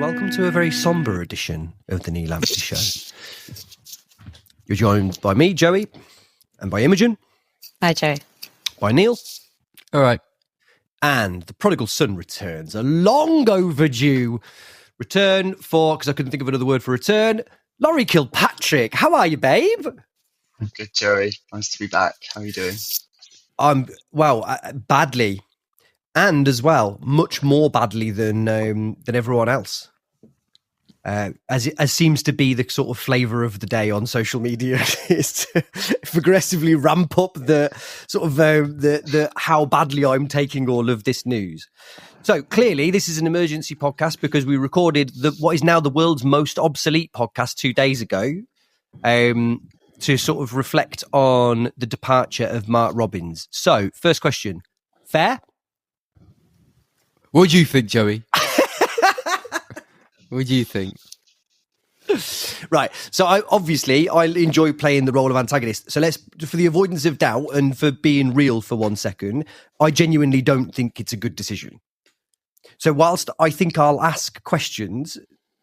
welcome to a very sombre edition of the Nii Lamptey Show. You're joined by me, Joey, and by Imogen. Hi, Joey. By Neil. All right. And the prodigal son returns, a long overdue return for, because I couldn't think of another word for return, Laurie Kilpatrick. How are you, babe? I'm good, Joey. Nice to be back. How are you doing? Badly. And as well, much more badly than everyone else. As seems to be the sort of flavour of the day on social media, is to progressively ramp up the sort of the how badly I'm taking all of this news. So clearly, this is an emergency podcast because we recorded what is now the world's most obsolete podcast 2 days ago, to sort of reflect on the departure of Mark Robins. So, first question: fair? What do you think, Joey? What do you think? Right. So I enjoy playing the role of antagonist. So for the avoidance of doubt and for being real for 1 second, I genuinely don't think it's a good decision. So whilst I think I'll ask questions,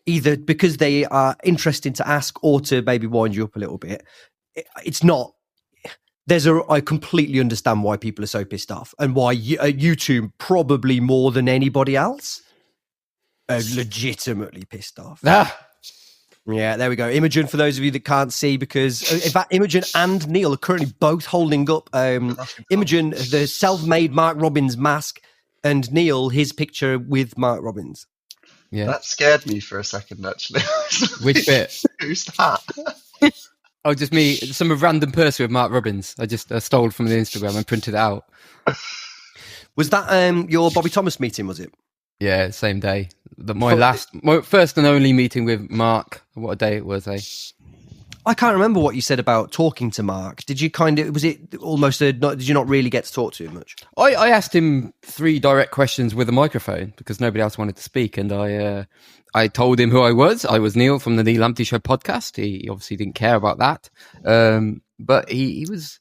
either because they are interesting to ask or to maybe wind you up a little bit, it's not. I completely understand why people are so pissed off and why YouTube probably more than anybody else are legitimately pissed off. Yeah, there we go. Imogen, for those of you that can't see, because in fact, Imogen and Neil are currently both holding up Imogen, the self-made Mark Robins mask, and Neil, his picture with Mark Robins. Yeah, that scared me for a second, actually. Which bit? Who's that? Oh, just me. Some random person with Mark Robins. I just stole from the Instagram and printed it out. Was that your Bobby Thomas meeting, was it? Yeah, same day. My first and only meeting with Mark. What a day it was, eh? I can't remember what you said about talking to Mark. Did you did you not really get to talk to him much? I asked him 3 direct questions with a microphone because nobody else wanted to speak, and I told him who I was. I was Neil from the Nii Lamptey Show podcast. He obviously didn't care about that, but he was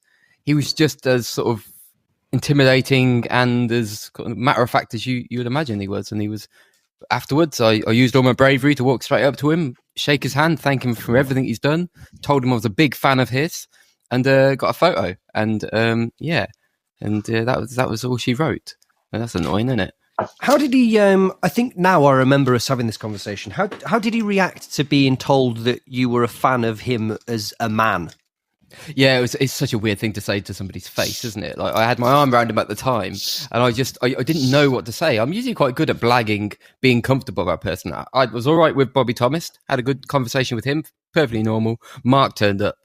just as sort of intimidating and as matter of fact as you would imagine he was. And he was. Afterwards, I used all my bravery to walk straight up to him, shake his hand, thank him for everything he's done, told him I was a big fan of his, and got a photo. And that was all she wrote. And that's annoying, isn't it? How did he? I think now I remember us having this conversation. How did he react to being told that you were a fan of him as a man? Yeah, it's such a weird thing to say to somebody's face, isn't it? Like, I had my arm around him at the time, and I didn't know what to say. I'm usually quite good at blagging, being comfortable about a person. I was all right with Bobby Thomas, had a good conversation with him, perfectly normal. Mark turned up.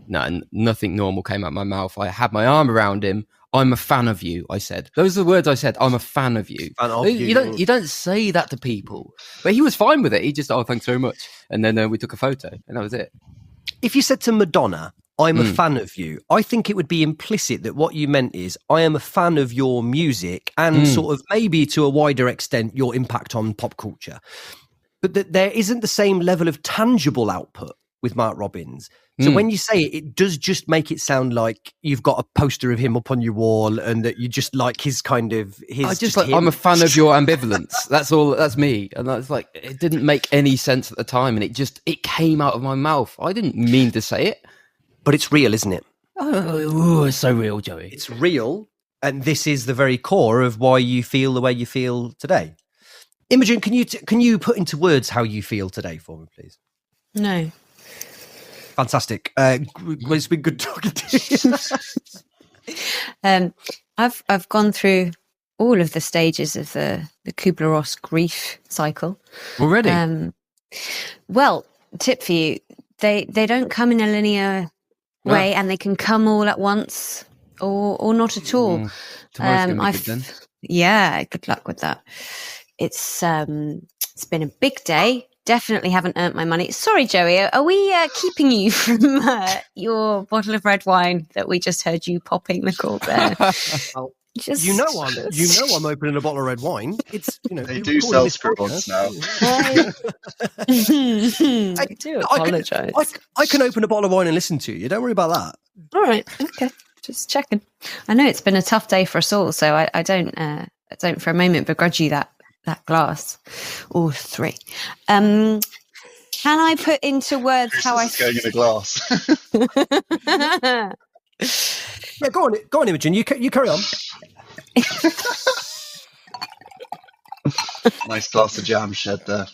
No, nothing normal came out of my mouth. I had my arm around him. I'm a fan of you, I said. Those are the words I said. I'm a fan of you. You don't say that to people. But he was fine with it. He just, thanks very much. And then we took a photo, and that was it. If you said to Madonna, I'm a fan of you, I think it would be implicit that what you meant is I am a fan of your music and sort of maybe to a wider extent your impact on pop culture. But that there isn't the same level of tangible output with Mark Robins. So when you say it, it does just make it sound like you've got a poster of him up on your wall and that you just like his kind of his. I'm a fan of your ambivalence. That's all. That's me. And that's like, it didn't make any sense at the time, and it came out of my mouth. I didn't mean to say it. But it's real, isn't it? Oh, it's so real, Joey. It's real, and this is the very core of why you feel the way you feel today. Imogen, can you put into words how you feel today for me, please? No. Fantastic. It's been good talking to you. I've gone through all of the stages of the Kubler-Ross grief cycle already. Well, tip for you: they don't come in a linear way, and they can come all at once or not at all. Tomorrow's gonna be good then. Yeah, good luck with that. It's been a big day. Definitely haven't earned my money. Sorry, Joey, are we keeping you from your bottle of red wine that we just heard you popping the cork there? Well, you know I'm opening a bottle of red wine. It's they do sell screw-ons now. I do apologise. I can open a bottle of wine and listen to you. Don't worry about that. All right, okay, just checking. I know it's been a tough day for us all, so I don't for a moment begrudge you that. that glass, or 3. Can I put into words how I It's going in a glass. Yeah, go on, Imogen. You carry on. Nice glass of jam shed there.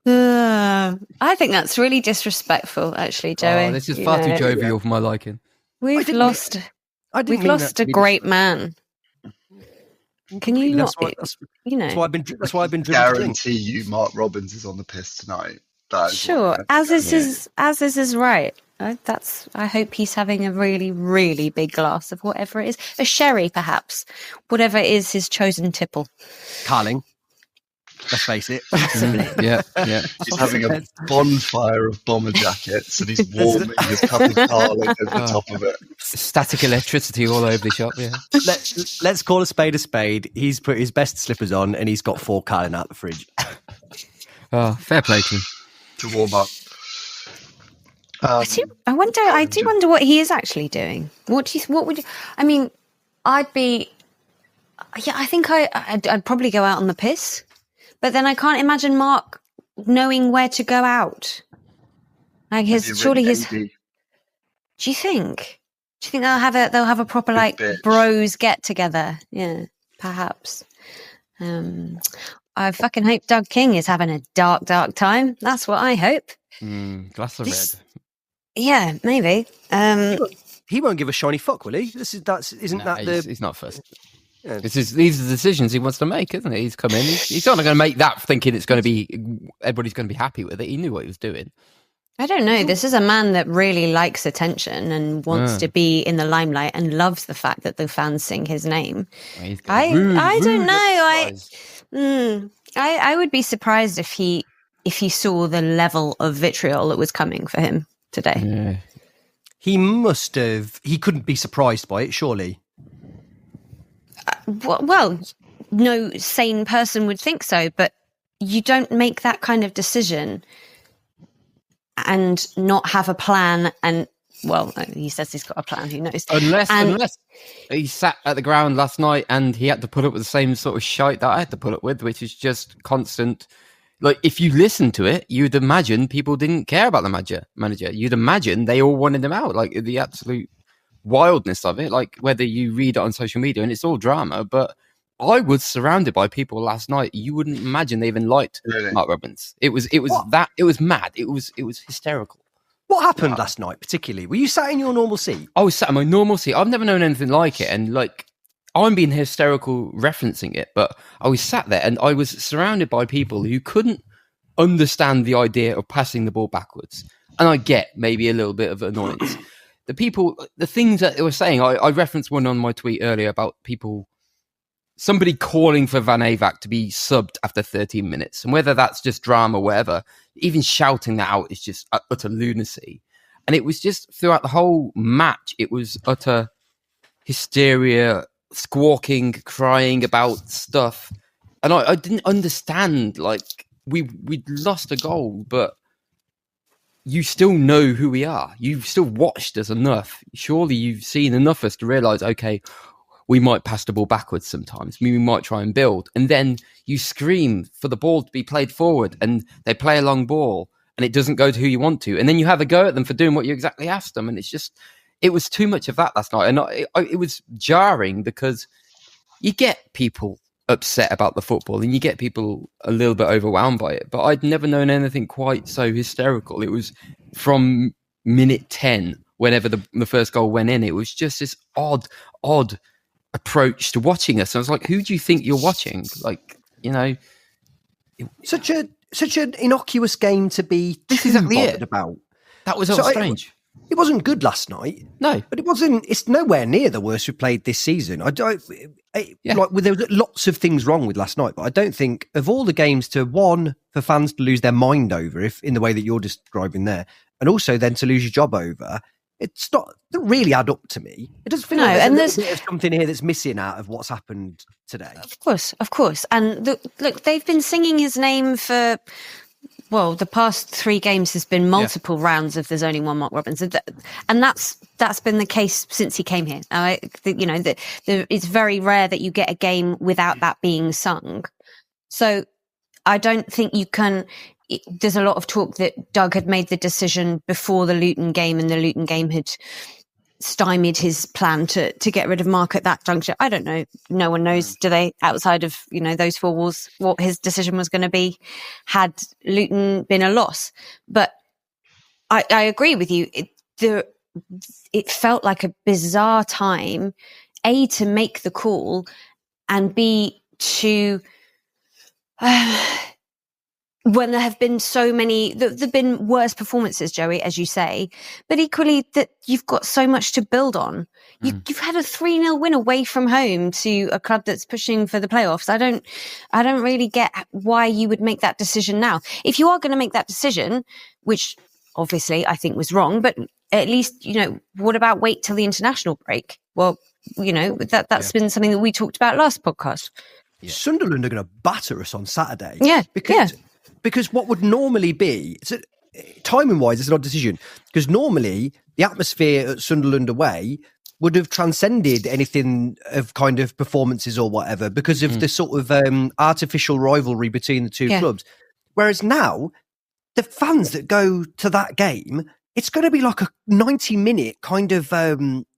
I think that's really disrespectful, actually, Joey. Oh, this is far too jovial for my liking. We've lost a great man. Can you not? That's why I've been drinking. Guarantee you, Mark Robbins is on the piss tonight. Sure, as is his right. I hope he's having a really, really big glass of whatever it is, a sherry, perhaps, whatever is his chosen tipple. Carling. Let's face it. Yeah. He's having a bonfire of bomber jackets, and he's warming his cup of Carling over the top of it. Static electricity all over the shop. Yeah. Let's call a spade a spade. He's put his best slippers on, and he's got 4 Carling out the fridge. Oh, fair play to him. To warm up. I do wonder what he is actually doing. What would you? I mean, I think I'd probably go out on the piss, but then I can't imagine Mark knowing where to go out. Like do you think? Do you think they'll have a proper bros get together? Yeah, perhaps. I fucking hope Doug King is having a dark time. That's what I hope. Glass of red. Yeah, maybe. He won't give a shiny fuck, will he? He's not first. Yeah. These are the decisions he wants to make, isn't it? He's come in. He's not going to make that thinking it's going to be everybody's going to be happy with it. He knew what he was doing. I don't know. This is a man that really likes attention and wants to be in the limelight and loves the fact that the fans sing his name. I don't know. I would be surprised if he saw the level of vitriol that was coming for him today. Yeah. He must have. He couldn't be surprised by it, surely. Well, no sane person would think so, but you don't make that kind of decision and not have a plan. And well, he says he's got a plan. Who knows? Unless he sat at the ground last night and he had to put up with the same sort of shite that I had to put up with, which is just constant. Like, if you listen to it, you'd imagine people didn't care about the manager. You'd imagine they all wanted him out. Like, the absolute wildness of it. Like, whether you read it on social media, and it's all drama, but I was surrounded by people last night. You wouldn't imagine they even liked Mark Robbins. It was mad. It was hysterical. What happened last night, particularly? Were you sat in your normal seat? I was sat in my normal seat. I've never known anything like it. And like, I'm being hysterical referencing it, but I was sat there and I was surrounded by people who couldn't understand the idea of passing the ball backwards. And I get maybe a little bit of annoyance. The things that they were saying, I referenced one on my tweet earlier about somebody calling for Van Avaak to be subbed after 13 minutes. And whether that's just drama or whatever, even shouting that out is just utter lunacy. And it was just throughout the whole match, it was utter hysteria, squawking, crying about stuff. And I didn't understand, like, we'd lost a goal, but you still know who we are. You've still watched us enough. Surely you've seen enough of us to realise, okay, we might pass the ball backwards sometimes. We might try and build. And then you scream for the ball to be played forward and they play a long ball and it doesn't go to who you want to. And then you have a go at them for doing what you exactly asked them. And it was too much of that last night. And it was jarring because you get people upset about the football and you get people a little bit overwhelmed by it. But I'd never known anything quite so hysterical. It was from minute 10, whenever the first goal went in, it was just this odd approach to watching us. I was like, who do you think you're watching? Like, you know, such an innocuous game to be bothered about. That was strange. It wasn't good last night. No, but it's nowhere near the worst we've played this season. There were lots of things wrong with last night, but I don't think of all the games for fans to lose their mind over, if in the way that you're describing there, and also then to lose your job over. It doesn't really add up to me. It doesn't feel like there's a bit of something here that's missing out of what's happened today. Of course. And look, they've been singing his name for well, the past 3 games has been multiple rounds of there's only one Mark Robins, and that's been the case since he came here. It's very rare that you get a game without that being sung. So I don't think you can. There's a lot of talk that Doug had made the decision before the Luton game, and the Luton game had stymied his plan to get rid of Mark at that juncture. I don't know. No one knows, do they, outside of, those 4 walls, what his decision was going to be had Luton been a loss. But I agree with you. It felt like a bizarre time, A, to make the call, and B, to... when there have been so many, there have been worse performances, Joey, as you say, but equally that you've got so much to build on. You've had a 3-0 win away from home to a club that's pushing for the playoffs. I don't really get why you would make that decision now. If you are going to make that decision, which obviously I think was wrong, but at least, what about wait till the international break? Well, that's been something that we talked about last podcast. Yeah. Sunderland are going to batter us on Saturday. Yeah, Because what would normally be, timing-wise, it's an odd decision. Because normally the atmosphere at Sunderland away would have transcended anything of kind of performances or whatever because of the sort of artificial rivalry between the two clubs. Whereas now, the fans that go to that game, it's going to be like a 90-minute kind of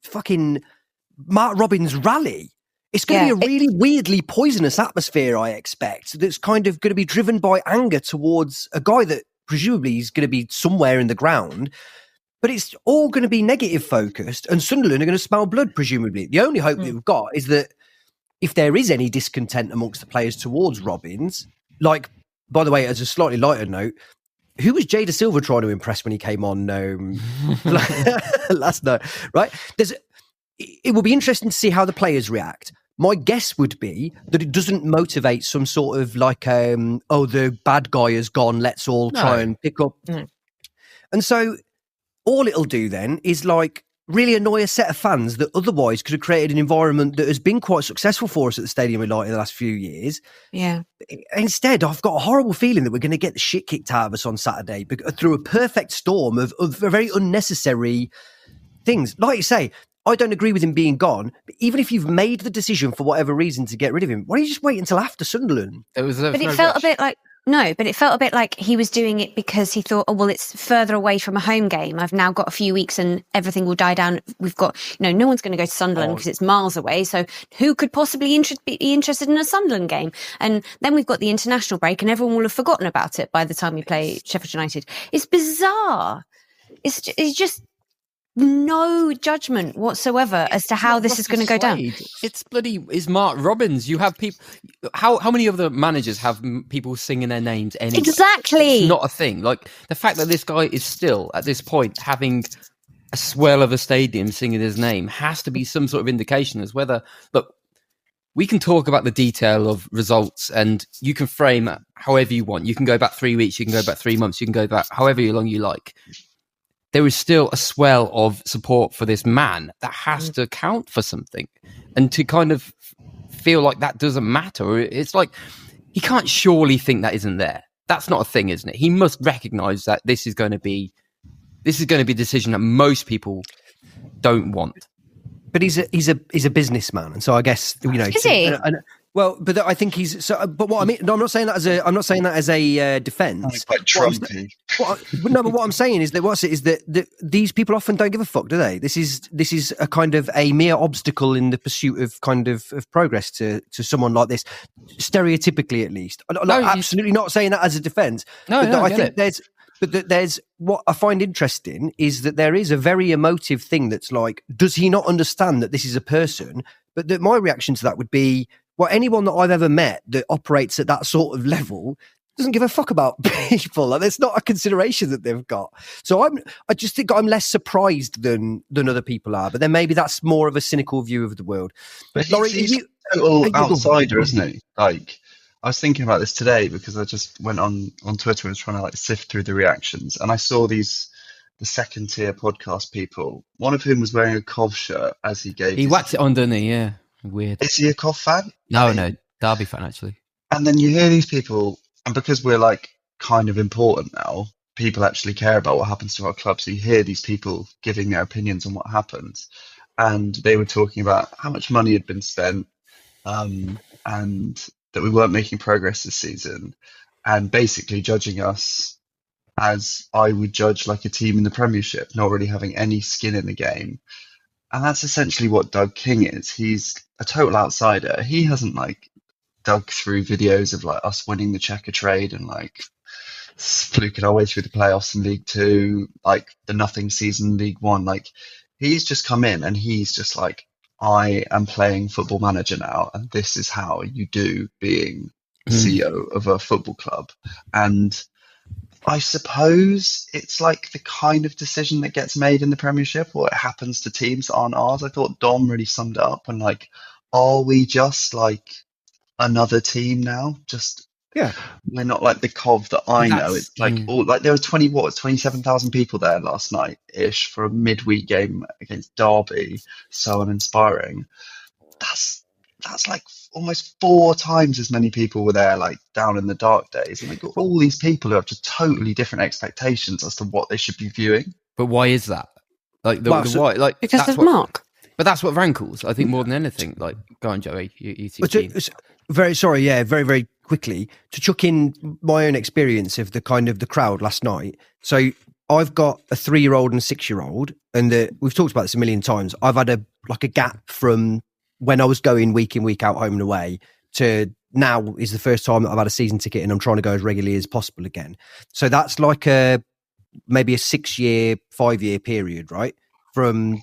fucking Mark Robins rally. It's going to be a really weirdly poisonous atmosphere, I expect, that's kind of going to be driven by anger towards a guy that presumably is going to be somewhere in the ground. But it's all going to be negative focused, and Sunderland are going to smell blood, presumably. The only hope that we've got is that if there is any discontent amongst the players towards Robins, like, by the way, as a slightly lighter note, who was Jada Silva trying to impress when he came on last night, right? It will be interesting to see how the players react. My guess would be that it doesn't motivate some sort of like, the bad guy has gone, let's all try and pick up. And so all it'll do then is like really annoy a set of fans that otherwise could have created an environment that has been quite successful for us at the Stadium of Light in the last few years. Yeah. Instead, I've got a horrible feeling that we're going to get the shit kicked out of us on Saturday through a perfect storm of very unnecessary things. Like you say, I don't agree with him being gone, but even if you've made the decision for whatever reason to get rid of him, why don't you just wait until after Sunderland? It felt a bit like he was doing it because he thought, oh, well, it's further away from a home game. I've now got a few weeks and everything will die down. We've got, no one's going to go to Sunderland because it's miles away. So who could possibly be interested in a Sunderland game? And then we've got the international break and everyone will have forgotten about it by the time we play Sheffield United. It's bizarre. It's just no judgment whatsoever as to how this is going to go down. It's Mark Robins. You have people. How many other managers have people singing their names anyway? Exactly. It's not a thing. Like the fact that this guy is still at this point having a swell of a stadium singing his name has to be some sort of indication as whether, look, we can talk about the detail of results and you can frame it however you want. You can go back 3 weeks, you can go back 3 months, you can go back however long you like. There is still a swell of support for this man that has to count for something. And to kind of feel like that doesn't matter, it's like he can't surely think that isn't there. That's not a thing, isn't it? He must recognize that this is going to be a decision that most people don't want. But he's a businessman, and so I guess is he? Well, but I think he's. So, but what I mean, no, I'm not saying that as a defense. It's quite Trumpy. But what I'm saying is that these people often don't give a fuck, do they? This is a kind of a mere obstacle in the pursuit of kind of progress to someone like this, stereotypically at least. I'm absolutely not saying that as a defense. I think there's what I find interesting is that there is a very emotive thing that's like, does he not understand that this is a person? But that my reaction to that would be, well, anyone that I've ever met that operates at that sort of level doesn't give a fuck about people. Like, there's not a consideration that they've got. So I just think I'm less surprised than other people are. But then maybe that's more of a cynical view of the world. But he's a total outsider, isn't he? Like, I was thinking about this today because I just went on Twitter and was trying to sift through the reactions, and I saw the second tier podcast people. One of whom was wearing a Cov shirt as he gave. He whacked it on, didn't he? Yeah, weird. Is he a Cov fan? No, Derby fan actually. And then you hear these people, and because we're like kind of important now. People actually care about what happens to our club. So you hear these people giving their opinions on what happens. And they were talking about how much money had been spent, and that we weren't making progress this season, and basically judging us as I would judge like a team in the Premiership, not really having any skin in the game. And that's essentially what Doug King is. He's a total outsider. He hasn't like dug through videos of like us winning the Checker trade and like fluking our way through the playoffs in League Two, like the nothing season in League One. Like he's just come in and he's just like, I am playing Football Manager now, and this is how you do being CEO of a football club. And I suppose it's like the kind of decision that gets made in the Premiership, or it happens to teams that aren't ours. I thought Dom really summed it up. And like, are we just like another team now? Just we're not like the Cov that I know. It's like all like there were 27,000 people there last night ish for a midweek game against Derby. So uninspiring. That's like almost 4 times as many people were there, like down in the dark days. And we've got all these people who have just totally different expectations as to what they should be viewing. But why is that? Like why? Like because of Mark. But that's what rankles, I think, more than anything. Like, go on, Joey. You very sorry, yeah, very, very quickly to chuck in my own experience of the kind of the crowd last night. So I've got a 3-year-old and a 6-year-old, and we've talked about this a million times. I've had a gap from when I was going week in, week out, home and away, to now is the first time that I've had a season ticket and I'm trying to go as regularly as possible again. So that's like maybe a 6-year, 5-year period, right? From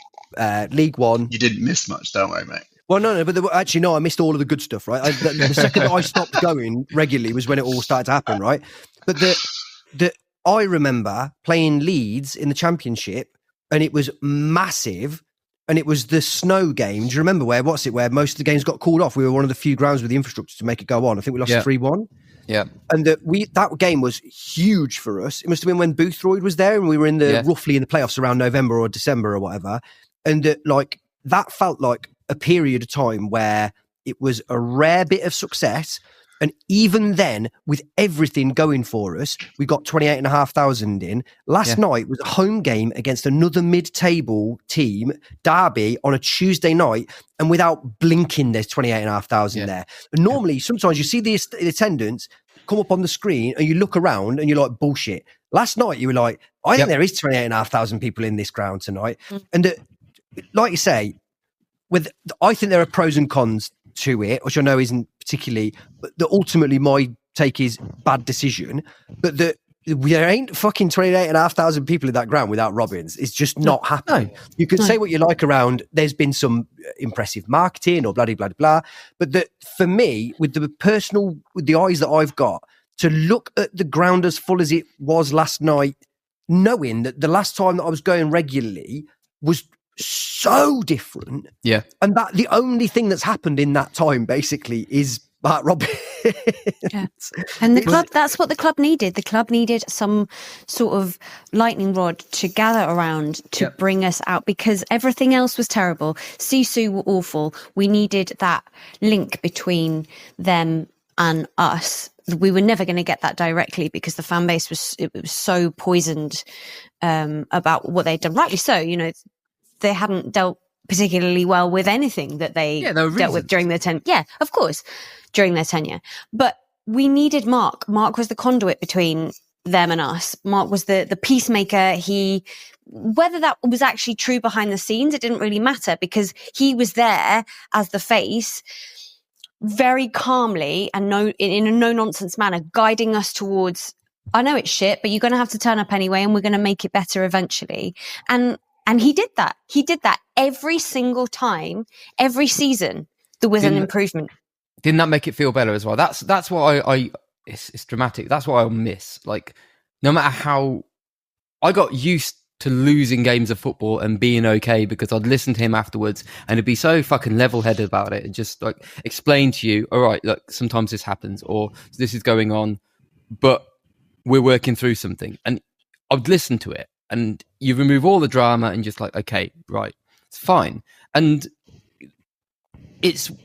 League One. You didn't miss much, don't worry, mate. Well, no, but actually, no, I missed all of the good stuff, right? The second that I stopped going regularly was when it all started to happen, right? But I remember playing Leeds in the Championship, and it was massive. And it was the snow game. Do you remember where most of the games got called off? We were one of the few grounds with the infrastructure to make it go on. I think we lost 3-1. Yeah. And that game was huge for us. It must have been when Boothroyd was there and we were roughly in the playoffs around November or December or whatever. And that felt like a period of time where it was a rare bit of success. And even then, with everything going for us, we got 28,500 in. Last night was a home game against another mid-table team, Derby, on a Tuesday night. And without blinking, there's 28,500 there. And normally, sometimes you see the attendance come up on the screen and you look around and you're like, bullshit. Last night, you were like, I think there is 28,500 people in this ground tonight. And like you say, I think there are pros and cons to it, which I know isn't particularly, but ultimately my take is bad decision. But there ain't fucking 28,500 people in that ground without Robbins. It's just not happening. No. You can say what you like around, there's been some impressive marketing or blah, blah, blah. But for me, with the eyes that I've got, to look at the ground as full as it was last night, knowing that the last time that I was going regularly was so different. Yeah. And that the only thing that's happened in that time basically is Mark Robbins. Yeah. And the club, that's what the club needed. The club needed some sort of lightning rod to gather around to bring us out, because everything else was terrible. Sisu were awful. We needed that link between them and us. We were never going to get that directly because the fan base was so poisoned about what they'd done. Rightly so, they hadn't dealt particularly well with anything that they dealt with during their tenure. Yeah, of course, during their tenure. But we needed Mark. Mark was the conduit between them and us. Mark was the peacemaker. Whether that was actually true behind the scenes, it didn't really matter, because he was there as the face, very calmly and in a no-nonsense manner, guiding us towards, I know it's shit, but you're going to have to turn up anyway, and we're going to make it better eventually. And he did that. He did that every single time, every season. There was an improvement. Didn't that make it feel better as well? That's what it's dramatic. That's what I'll miss. Like, no matter how I got used to losing games of football and being okay, because I'd listen to him afterwards and he'd be so fucking level-headed about it and just like explain to you, all right, look, sometimes this happens or this is going on, but we're working through something. And I'd listen to it. And you remove all the drama and just like, okay, right, it's fine. And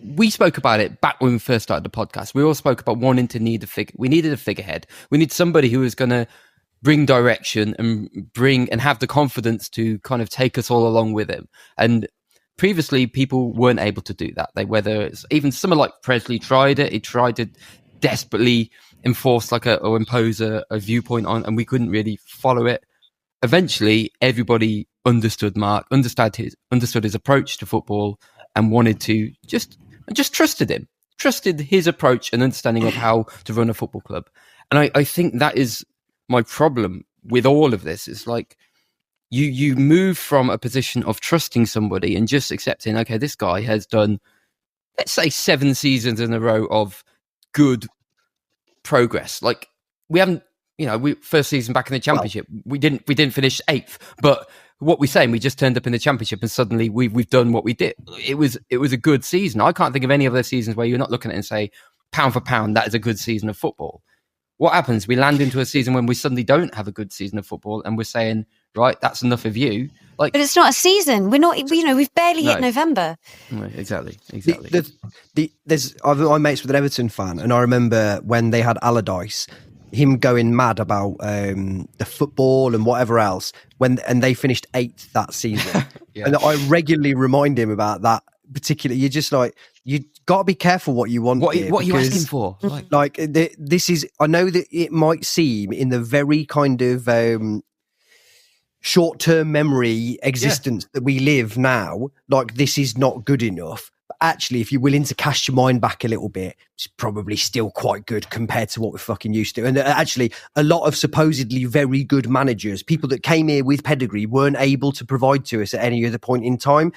we spoke about it back when we first started the podcast. We all spoke about wanting to we needed a figurehead. We need somebody who was going to bring direction and have the confidence to kind of take us all along with him. And previously people weren't able to do that. Whether it's even someone like Presley tried it. He tried to desperately enforce or impose a viewpoint on, and we couldn't really follow it. Eventually everybody understood Mark, understood his approach to football, and wanted to just trusted his approach and understanding of how to run a football club. And I think that is my problem with all of this. It's like you move from a position of trusting somebody and just accepting, okay, this guy has done, let's say, 7 seasons in a row of good progress. Like we haven't, first season back in the Championship, we didn't finish 8th, but what we're saying, we just turned up in the Championship and suddenly we've done what we did. It was a good season. I can't think of any other seasons where you're not looking at it and say, pound for pound, that is a good season of football. What happens? We land into a season when we suddenly don't have a good season of football, and we're saying, right, that's enough of you. But it's not a season. We're not. We've barely hit November. Right, exactly. I'm mates with an Everton fan, and I remember when they had Allardyce, him going mad about the football and whatever else and they finished 8th that season. Yeah. And I regularly remind him about that particular. You're just like, you got to be careful what you want. What are you asking for? This is, I know that it might seem in the very kind of short-term memory existence that we live now, like this is not good enough. Actually, if you're willing to cast your mind back a little bit, it's probably still quite good compared to what we're fucking used to. And actually, a lot of supposedly very good managers, people that came here with pedigree, weren't able to provide to us at any other point in time.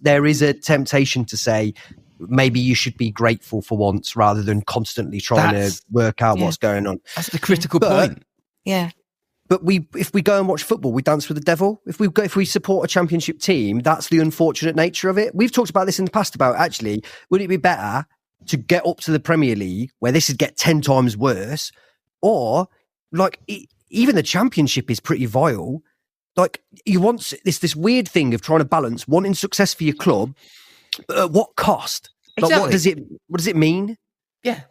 There is a temptation to say, maybe you should be grateful for once rather than constantly trying to work out what's going on. That's the critical point. Yeah. But if we go and watch football, we dance with the devil. If we support a Championship team, that's the unfortunate nature of it. We've talked about this in the past about, actually, would it be better to get up to the Premier League where this would get 10 times worse, or even the Championship is pretty vile. Like, you want this weird thing of trying to balance wanting success for your club, but at what cost? Exactly. What does it mean? Yeah,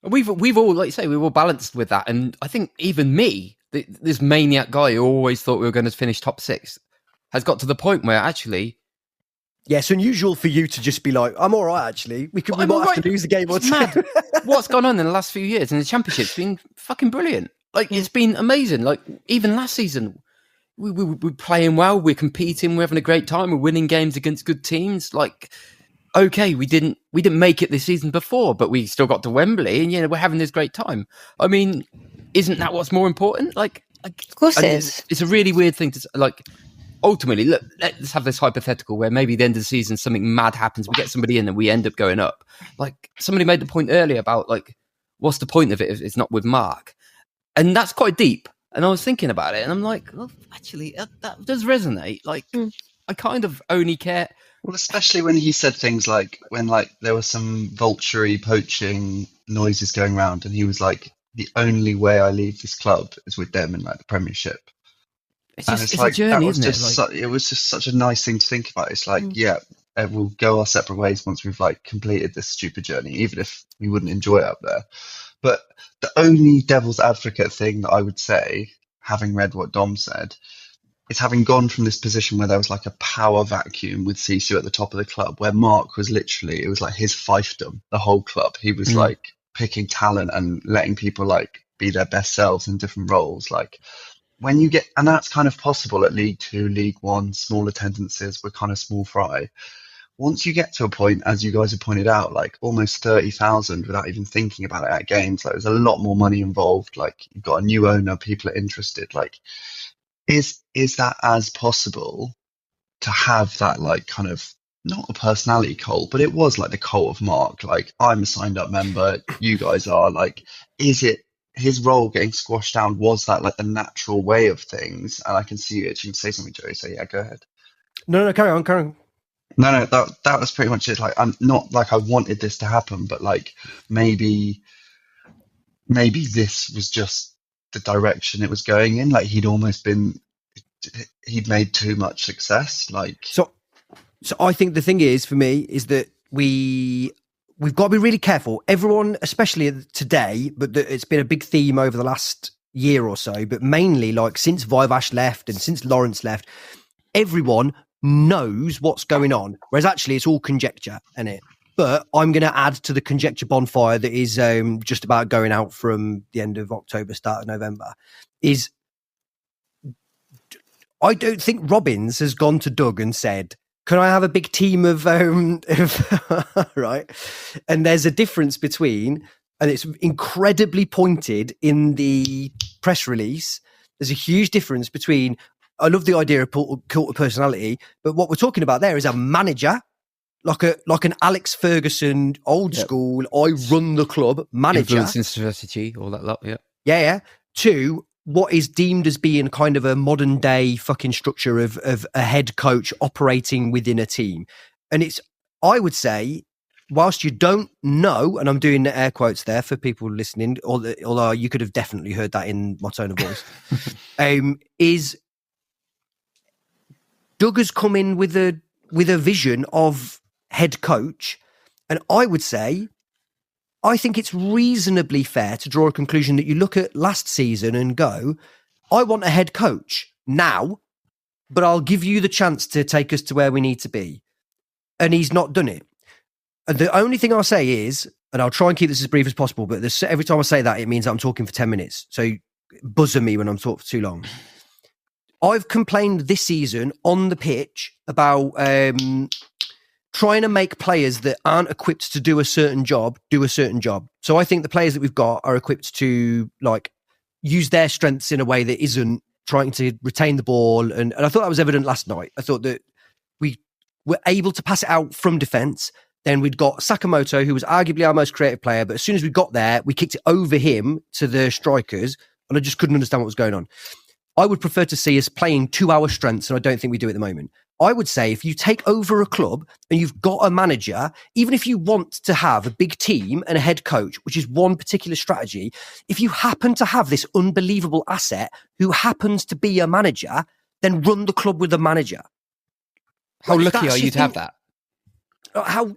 we've all, like you say, we've all balanced with that, and I think even me, this maniac guy who always thought we were going to finish top 6, has got to the point where actually, it's unusual for you to just be like, I'm all right. Actually, we might have to lose a game or two. What's gone on in the last few years in the Championship's been fucking brilliant. Like, it's been amazing. Like, even last season, we're playing well, we're competing, we're having a great time, we're winning games against good teams. Like, okay, we didn't make it this season before, but we still got to Wembley, and we're having this great time. I mean, isn't that what's more important? Like, of course it is. It's a really weird thing to say. Like, ultimately, look, let's have this hypothetical where maybe at the end of the season something mad happens, we get somebody in and we end up going up. Like, somebody made the point earlier about, like, what's the point of it if it's not with Mark? And that's quite deep. And I was thinking about it, and I'm like, well, actually, that does resonate. Like, I kind of only care. Well, especially when he said things like, when there was some vulture-y poaching noises going around, and he was like, the only way I leave this club is with them in the Premiership. It's a journey, that was isn't just it? it was just such a nice thing to think about. It's like, we'll go our separate ways once we've completed this stupid journey, even if we wouldn't enjoy it up there. But the only devil's advocate thing that I would say, having read what Dom said, is having gone from this position where there was a power vacuum with Sisu at the top of the club, where Mark was literally, it was like his fiefdom, the whole club. He was picking talent and letting people be their best selves in different roles. When you get, and that's kind of possible at League 2, League 1, small attendances, we're kind of small fry. Once you get to a point, as you guys have pointed out, almost 30,000 without even thinking about it at games, there's a lot more money involved. You've got a new owner, people are interested. Is that as possible to have that kind of, not a personality cult, but it was the cult of Mark. I'm a signed up member, you guys are. Is it his role getting squashed down? Was that the natural way of things? And I can see you itching to say something, Joey. So yeah, go ahead. No, carry on. No, that was pretty much it. I'm not I wanted this to happen, but maybe this was just the direction it was going in. He'd made too much success. So I think the thing is, for me, is that we've got to be really careful. Everyone, especially today, but it's been a big theme over the last year or so, but mainly like since Vivash left and since Lawrence left, everyone knows what's going on, whereas actually it's all conjecture, isn't it? But I'm going to add to the conjecture bonfire that is just about going out from the end of October, start of November, is I don't think Robbins has gone to Doug and said, can I have a big team of right? And there's a difference between, and it's incredibly pointed in the press release, there's a huge difference between, I love the idea of cult of personality, but what we're talking about there is a manager, like an Alex Ferguson, old school, I run the club manager. Influence and strategy, all that lot, yeah. Yeah. To what is deemed as being kind of a modern day fucking structure of a head coach operating within a team. And it's, I would say, whilst you don't know, and I'm doing the air quotes there for people listening, although you could have definitely heard that in my tone of voice, is Doug has come in with a vision of head coach, and I would say, I think it's reasonably fair to draw a conclusion that you look at last season and go, I want a head coach now, but I'll give you the chance to take us to where we need to be. And he's not done it. And the only thing I'll say is, and I'll try and keep this as brief as possible, but every time I say that, it means I'm talking for 10 minutes. So buzzer me when I'm talking for too long. I've complained this season on the pitch about trying to make players that aren't equipped to do a certain job do a certain job. So I think the players that we've got are equipped to like use their strengths in a way that isn't trying to retain the ball. And I thought that was evident last night. I thought that we were able to pass it out from defence. Then we'd got Sakamoto, who was arguably our most creative player. But as soon as we got there, we kicked it over him to the strikers. And I just couldn't understand what was going on. I would prefer to see us playing to our strengths, and I don't think we do at the moment. I would say if you take over a club and you've got a manager, even if you want to have a big team and a head coach, which is one particular strategy, if you happen to have this unbelievable asset who happens to be a manager, then run the club with a manager. How lucky are you to have that? How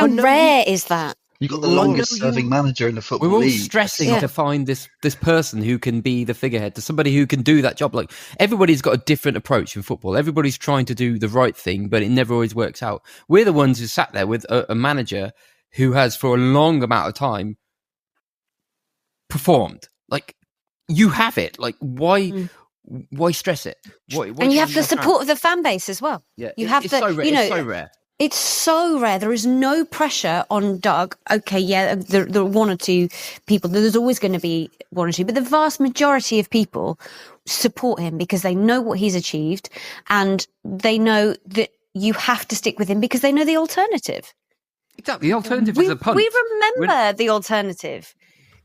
rare is that? You've got the longest serving manager in the football league. We're all league. stressing to find this person who can be the figurehead, to somebody who can do that job. Like, everybody's got a different approach in football. Everybody's trying to do the right thing, but it never always works out. We're the ones who sat there with a manager who has, for a long amount of time, performed. Like, you have it. Like, why stress it? Why and you have the support of the fan base as well. Yeah, you have it's so rare. It's so rare. It's so rare. There is no pressure on Doug. Okay, yeah, there are one or two people. There's always going to be one or two, but the vast majority of people support him because they know what he's achieved and they know that you have to stick with him because they know the alternative. Exactly. The alternative is a punt. We remember the alternative.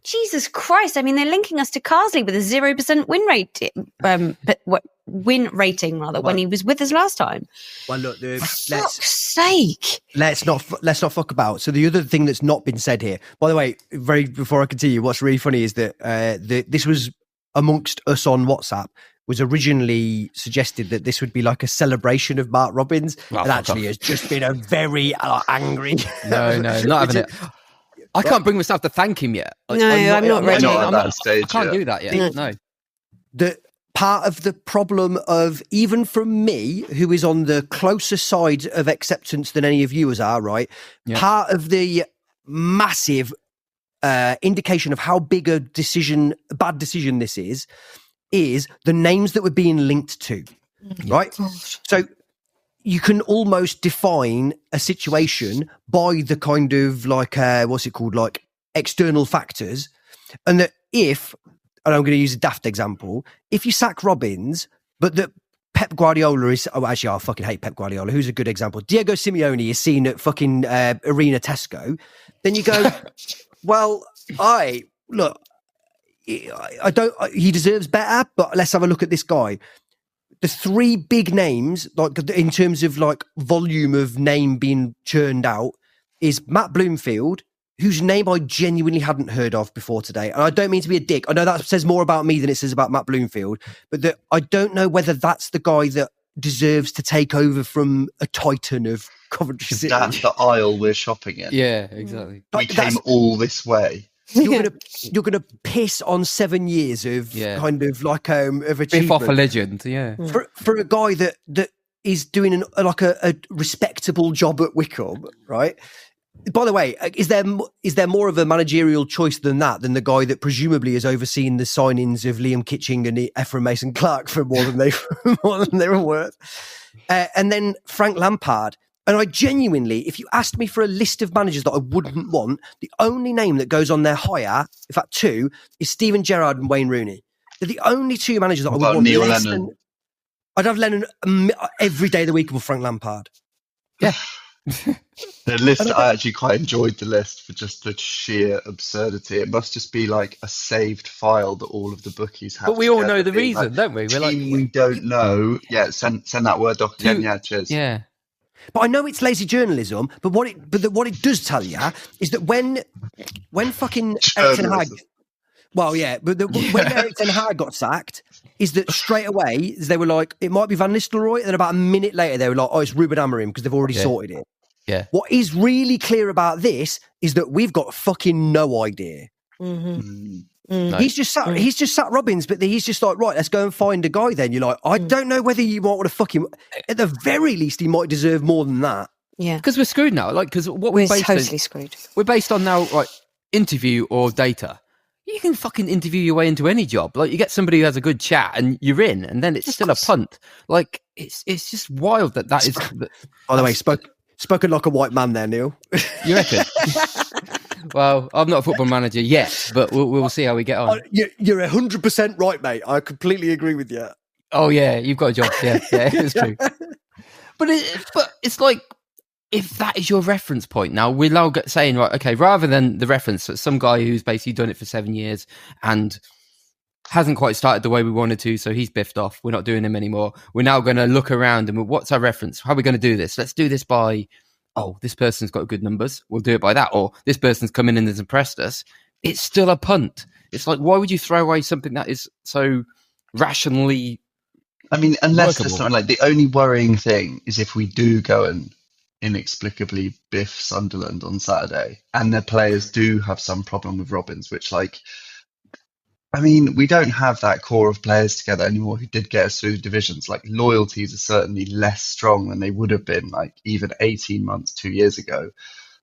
Jesus Christ. I mean, they're linking us to Carsley with a 0% win rate, win rating when he was with us last time. Well, look, for fuck's sake. Let's not fuck about. So the other thing that's not been said here, by the way, before I continue, what's really funny is that this was amongst us on WhatsApp, was originally suggested that this would be like a celebration of Mark Robbins, and actually has just been a very angry. No, not having it. I can't bring myself to thank him yet. I'm not ready. Not at that stage. I can't do that yet. No. The part of the problem of, even from me, who is on the closer side of acceptance than any of you are, right? Yeah. Part of the massive indication of how big a bad decision this is the names that we're being linked to, right? So you can almost define a situation by the kind of like, like external factors. And that if, and I'm going to use a daft example, if you sack Robbins, but that Pep Guardiola is, I fucking hate Pep Guardiola. Who's a good example? Diego Simeone is seen at fucking Arena Tesco. Then you go, well, he deserves better, but let's have a look at this guy. The three big names, like in terms of like volume of name being churned out, is Matt Bloomfield, whose name I genuinely hadn't heard of before today. And I don't mean to be a dick. I know that says more about me than it says about Matt Bloomfield, but I don't know whether that's the guy that deserves to take over from a titan of Coventry City. That's the aisle we're shopping in. Yeah, exactly. We came all this way. You're gonna piss on 7 years of kind of like of achievement. Biff off a legend, yeah. For a guy that is doing a respectable job at Wickham, right? By the way, is there more of a managerial choice than that, than the guy that presumably has overseen the signings of Liam Kitching and Ephraim Mason-Clark for more than they were worth? And then Frank Lampard. And I genuinely, if you asked me for a list of managers that I wouldn't want, the only name that goes on there higher, in fact two, is Steven Gerrard and Wayne Rooney. They're the only two managers that I would want Neil less Lennon? than... I'd have Lennon every day of the week with Frank Lampard. Yeah. The list, I actually quite enjoyed the list for just the sheer absurdity. It must just be like a saved file that all of the bookies have. But we all know the being reason, like, don't we? We're like, we don't know. Yeah, send that Word doc again. Yeah, cheers. Yeah. But I know it's lazy journalism. But what it does tell you is that when fucking Eric Ten Hag, well, yeah, but when Eric Ten Hag got sacked, is that straight away they were like, it might be Van Nistelrooy, and then about a minute later they were like, oh, it's Ruben Amorim because they've already sorted it. Yeah. What is really clear about this is that we've got fucking no idea. Mm-hmm. He's just sat Robbins, but he's just like, right, let's go and find a guy then. You're like, I don't know whether you might want to fuck him. At the very least, he might deserve more than that. Yeah. Because we're screwed now. Like, because what We're based totally screwed. We're based on now, like, interview or data. You can fucking interview your way into any job. Like, you get somebody who has a good chat and you're in, and then it's still a punt. Like, it's just wild that is... By the way, spoken like a white man there, Neil. You reckon? Well, I'm not a football manager yet, but we'll see how we get on. You're 100% right, mate. I completely agree with you. Oh, yeah, you've got a job. Yeah, it's true. But it's like, if that is your reference point, now we're now saying, right, okay, rather than the reference, some guy who's basically done it for 7 years and hasn't quite started the way we wanted to, so he's biffed off. We're not doing him anymore. We're now going to look around and what's our reference? How are we going to do this? Let's do this by, oh, this person's got good numbers. We'll do it by that. Or this person's come in and has impressed us. It's still a punt. It's like, why would you throw away something that is so rationally unless workable? there's something like, the only worrying thing is if we do go and inexplicably biff Sunderland on Saturday and their players do have some problem with Robbins, which we don't have that core of players together anymore who did get us through the divisions. Like, loyalties are certainly less strong than they would have been, like, even 18 months, 2 years ago.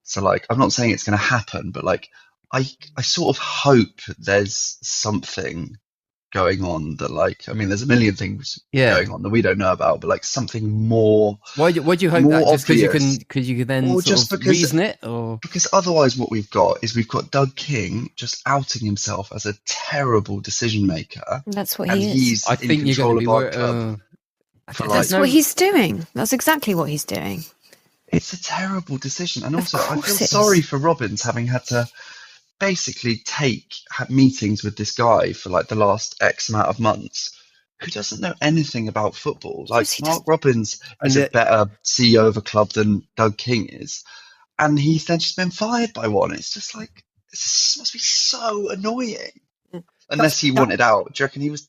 So, like, I'm not saying it's going to happen, but, like, I sort of hope there's something going on that, like, there's a million things going on that we don't know about, but, like, something more. Why do you hope that? Just because you can then reason it? Or because otherwise what we've got Doug King just outing himself as a terrible decision maker. That's what he is. I think you're going to be that's what he's doing. That's exactly what he's doing. It's a terrible decision. And also, I feel sorry for Robbins having had to basically have meetings with this guy for like the last X amount of months who doesn't know anything about football. Like, Mark Robbins is a better CEO of a club than Doug King is. And he's then just been fired by one. It's just like, this must be so annoying. Unless he wanted out. Do you reckon he was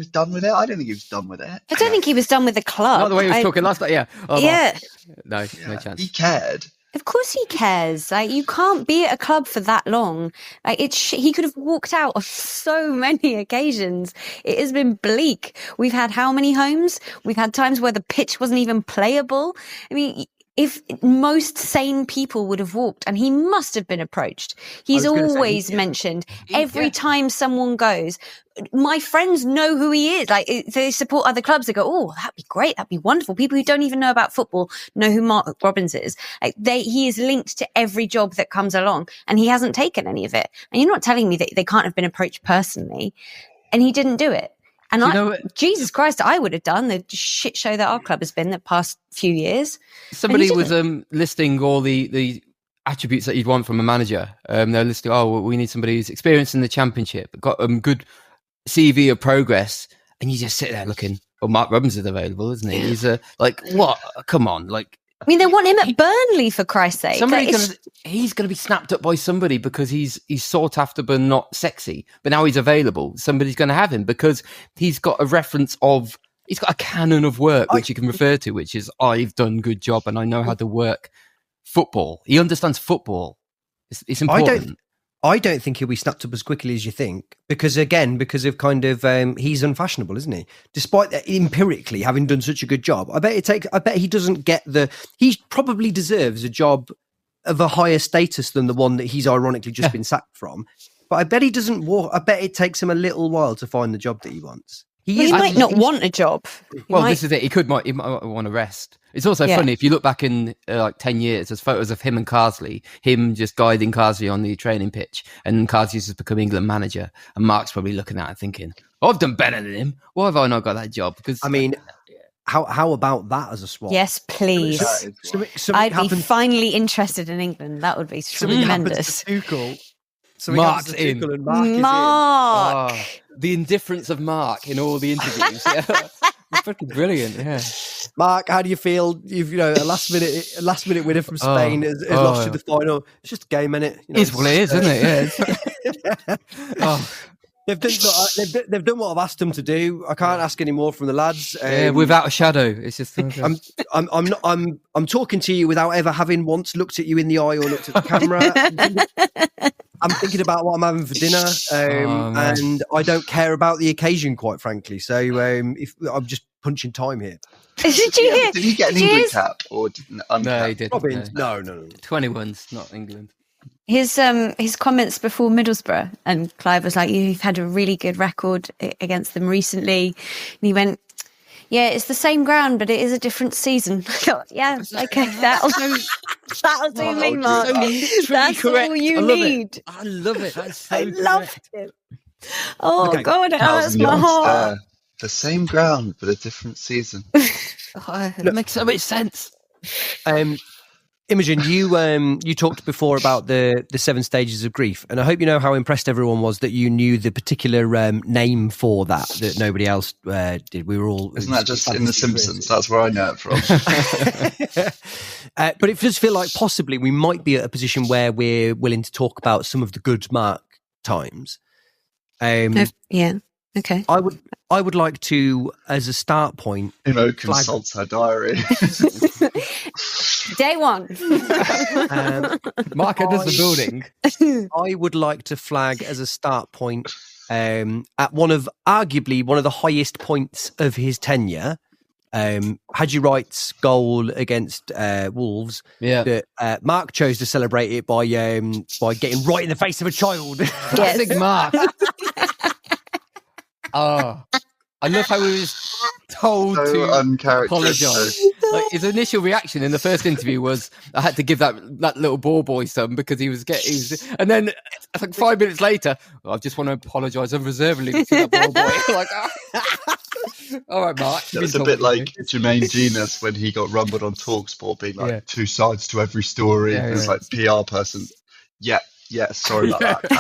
done with it? I don't think he was done with it. I don't think he was done with the club. Not the way he was talking last night, yeah. Oh, yeah. No chance. He cared. Of course he cares. Like, you can't be at a club for that long. Like, he could have walked out on so many occasions. It has been bleak. We've had how many homes? We've had times where the pitch wasn't even playable. I mean, if most sane people would have walked, and he must have been approached. He's always mentioned every time someone goes, my friends know who he is. Like, they support other clubs. They go, oh, that'd be great. That'd be wonderful. People who don't even know about football know who Mark Robbins is. Like, he is linked to every job that comes along, and he hasn't taken any of it. And you're not telling me that they can't have been approached personally, and he didn't do it. And Jesus Christ, I would have done the shit show that our club has been the past few years. Somebody was listing all the attributes that you'd want from a manager. They're listing, we need somebody who's experienced in the Championship, got good CV of progress, and you just sit there looking, Mark Robbins is available, isn't he? He's like, what? Come on, like. I mean, they want him at Burnley, for Christ's sake. He's going to be snapped up by somebody because he's sought after but not sexy. But now he's available. Somebody's going to have him because he's got a reference of he's got a canon of work which he can refer to, which is I've done good job and I know how to work football. He understands football. It's important. I don't think he'll be snapped up as quickly as you think, because of kind of he's unfashionable, isn't he? Despite empirically having done such a good job, I bet he doesn't get he probably deserves a job of a higher status than the one that he's ironically just been sacked from. But I bet he doesn't walk. I bet it takes him a little while to find the job that he wants. He might not want a job. This is it. He might want to rest. It's also funny if you look back in 10 years, there's photos of him and Carsley, him just guiding Carsley on the training pitch, and Carsley's just become England manager, and Mark's probably looking at it thinking, I've done better than him. Why have I not got that job? Because I mean, how about that as a swap? Yes, please. I'd be finally interested in England. That would be tremendous. Mark's in. Mark. The indifference of Mark in all the interviews. It's fucking brilliant. Yeah. Mark, how do you feel? You've a last minute winner from Spain has lost you the final. It's just a game, innit? It's what it is, isn't it? Yeah. They've done what I've asked them to do. I can't ask any more from the lads. Without a shadow, it's just. I'm talking to you without ever having once looked at you in the eye or looked at the camera. I'm thinking about what I'm having for dinner, and I don't care about the occasion, quite frankly. So if I'm just punching time here. Did he get an England cap or no? He didn't. Robbins, no. 21's not England. His comments before Middlesbrough, and Clive was like, "You've had a really good record against them recently," and he went, "Yeah, it's the same ground, but it is a different season." I thought, "Yeah, okay, that'll do me, Mark. That's all you need." I love it. That's so I loved it. Oh Okay. God, it hurts my heart. The same ground, but a different season. It makes so much sense. Imogen, you talked before about the 7 stages of grief, and I hope you know how impressed everyone was that you knew the particular name for that nobody else did. We were all. Isn't that just in The Simpsons? That's where I know it from. But it does feel like possibly we might be at a position where we're willing to talk about some of the good Mark times. Yeah. Okay. I would like to, as a start point, consults her diary. Day one. Mark enters the building. I would like to flag as a start point at arguably one of the highest points of his tenure. Hadji Wright's goal against Wolves. Yeah. That Mark chose to celebrate it by getting right in the face of a child. Classic Mark. I love how he was told to apologise. Like, his initial reaction in the first interview was, "I had to give that little ball boy some because he was and then like 5 minutes later, I just want to apologise unreservedly to that ball boy." Like, all right, Mark. It was a bit like Jermaine Genius when he got rumbled on TalkSport, being like, 2 sides to every story. It was like PR person. Yeah, sorry about that.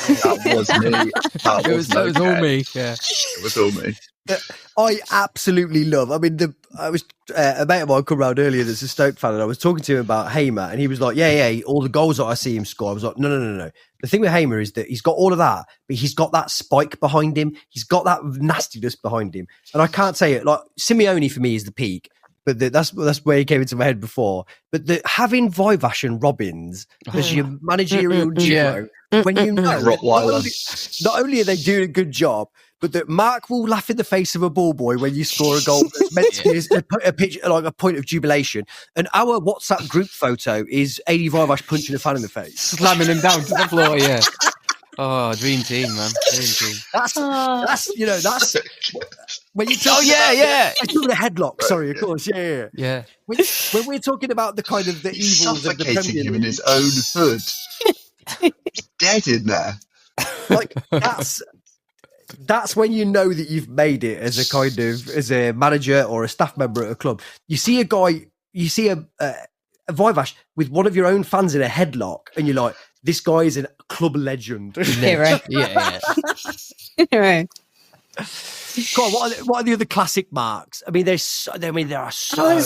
That was me. It was all me. Yeah, it was all me. I absolutely love. I mean, a mate of mine come round earlier that's a Stoke fan, and I was talking to him about Hamer, and he was like, "Yeah, all the goals that I see him score." I was like, "No. The thing with Hamer is that he's got all of that, but he's got that spike behind him. He's got that nastiness behind him." And I can't say it like Simeone for me is the peak, but that's where he came into my head before. But having Vivash and Robbins as your managerial duo, when you know not only are they doing a good job, but that Mark will laugh in the face of a ball boy when you score a goal that's meant to be a pitch, like a point of jubilation. And our WhatsApp group photo is Adi Vivash punching a fan in the face, slamming him down to the floor. Yeah. Oh, dream team, man. Dream team. That's when you talk. Oh yeah. I talk about a headlock. Sorry, of course. Yeah. When we're talking about the kind of the evils of the Premier League, him in his own hood. He's dead in there. Like that's when you know that you've made it as a manager or a staff member at a club. You see a guy, you see a Vivash with one of your own fans in a headlock, and you're like, this guy is a club legend. Hero. Yeah. Hero. God, what are the other classic Marks? I mean, there are so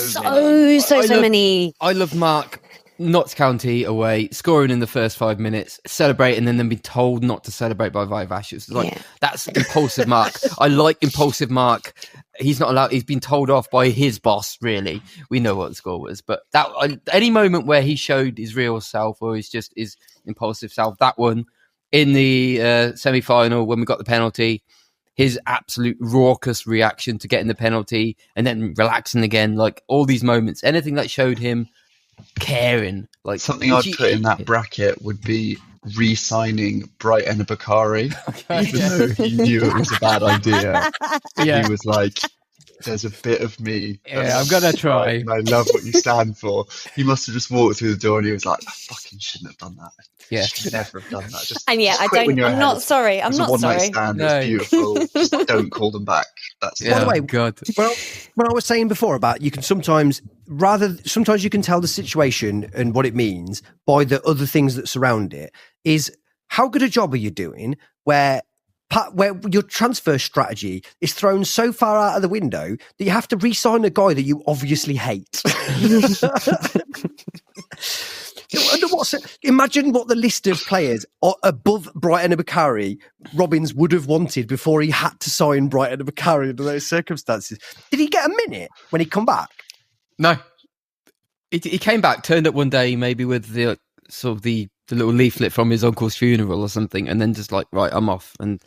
many. I love Mark. Notts County away, scoring in the first 5 minutes, celebrating, and then be told not to celebrate by Vivash. It's like that's impulsive Mark. I like impulsive Mark. he's not allowed. He's been told off by his boss. Really, we know what the score was, but that any moment where he showed his real self or his impulsive self, that one in the semi-final when we got the penalty, his absolute raucous reaction to getting the penalty and then relaxing again, like all these moments, anything that showed him caring, like something I'd put in that bracket would be re-signing Bright Bakari, even though he knew it was a bad idea. Yeah. He was like, there's a bit of me. Yeah, I'm gonna try. And I love what you stand for. He must have just walked through the door and he was like, I fucking shouldn't have done that. Yeah. I should never have done that. Just, And yeah, just I quit when don't. you're I'm ahead. not sorry. I'm It was not a one-night sorry. stand. No. It was beautiful. Just don't call them back. That's Yeah. By the way, God. when I was saying before about you can sometimes you can tell the situation and what it means by the other things that surround it. Is how good a job are you doing where your transfer strategy is thrown so far out of the window that you have to re-sign a guy that you obviously hate. Imagine what the list of players above Brighton Bakari Robbins would have wanted before he had to sign Brighton Bakari under those circumstances. Did he get a minute when he come back? No, he came back, turned up one day, maybe with the sort of the little leaflet from his uncle's funeral or something, and then just like, right, I'm off. And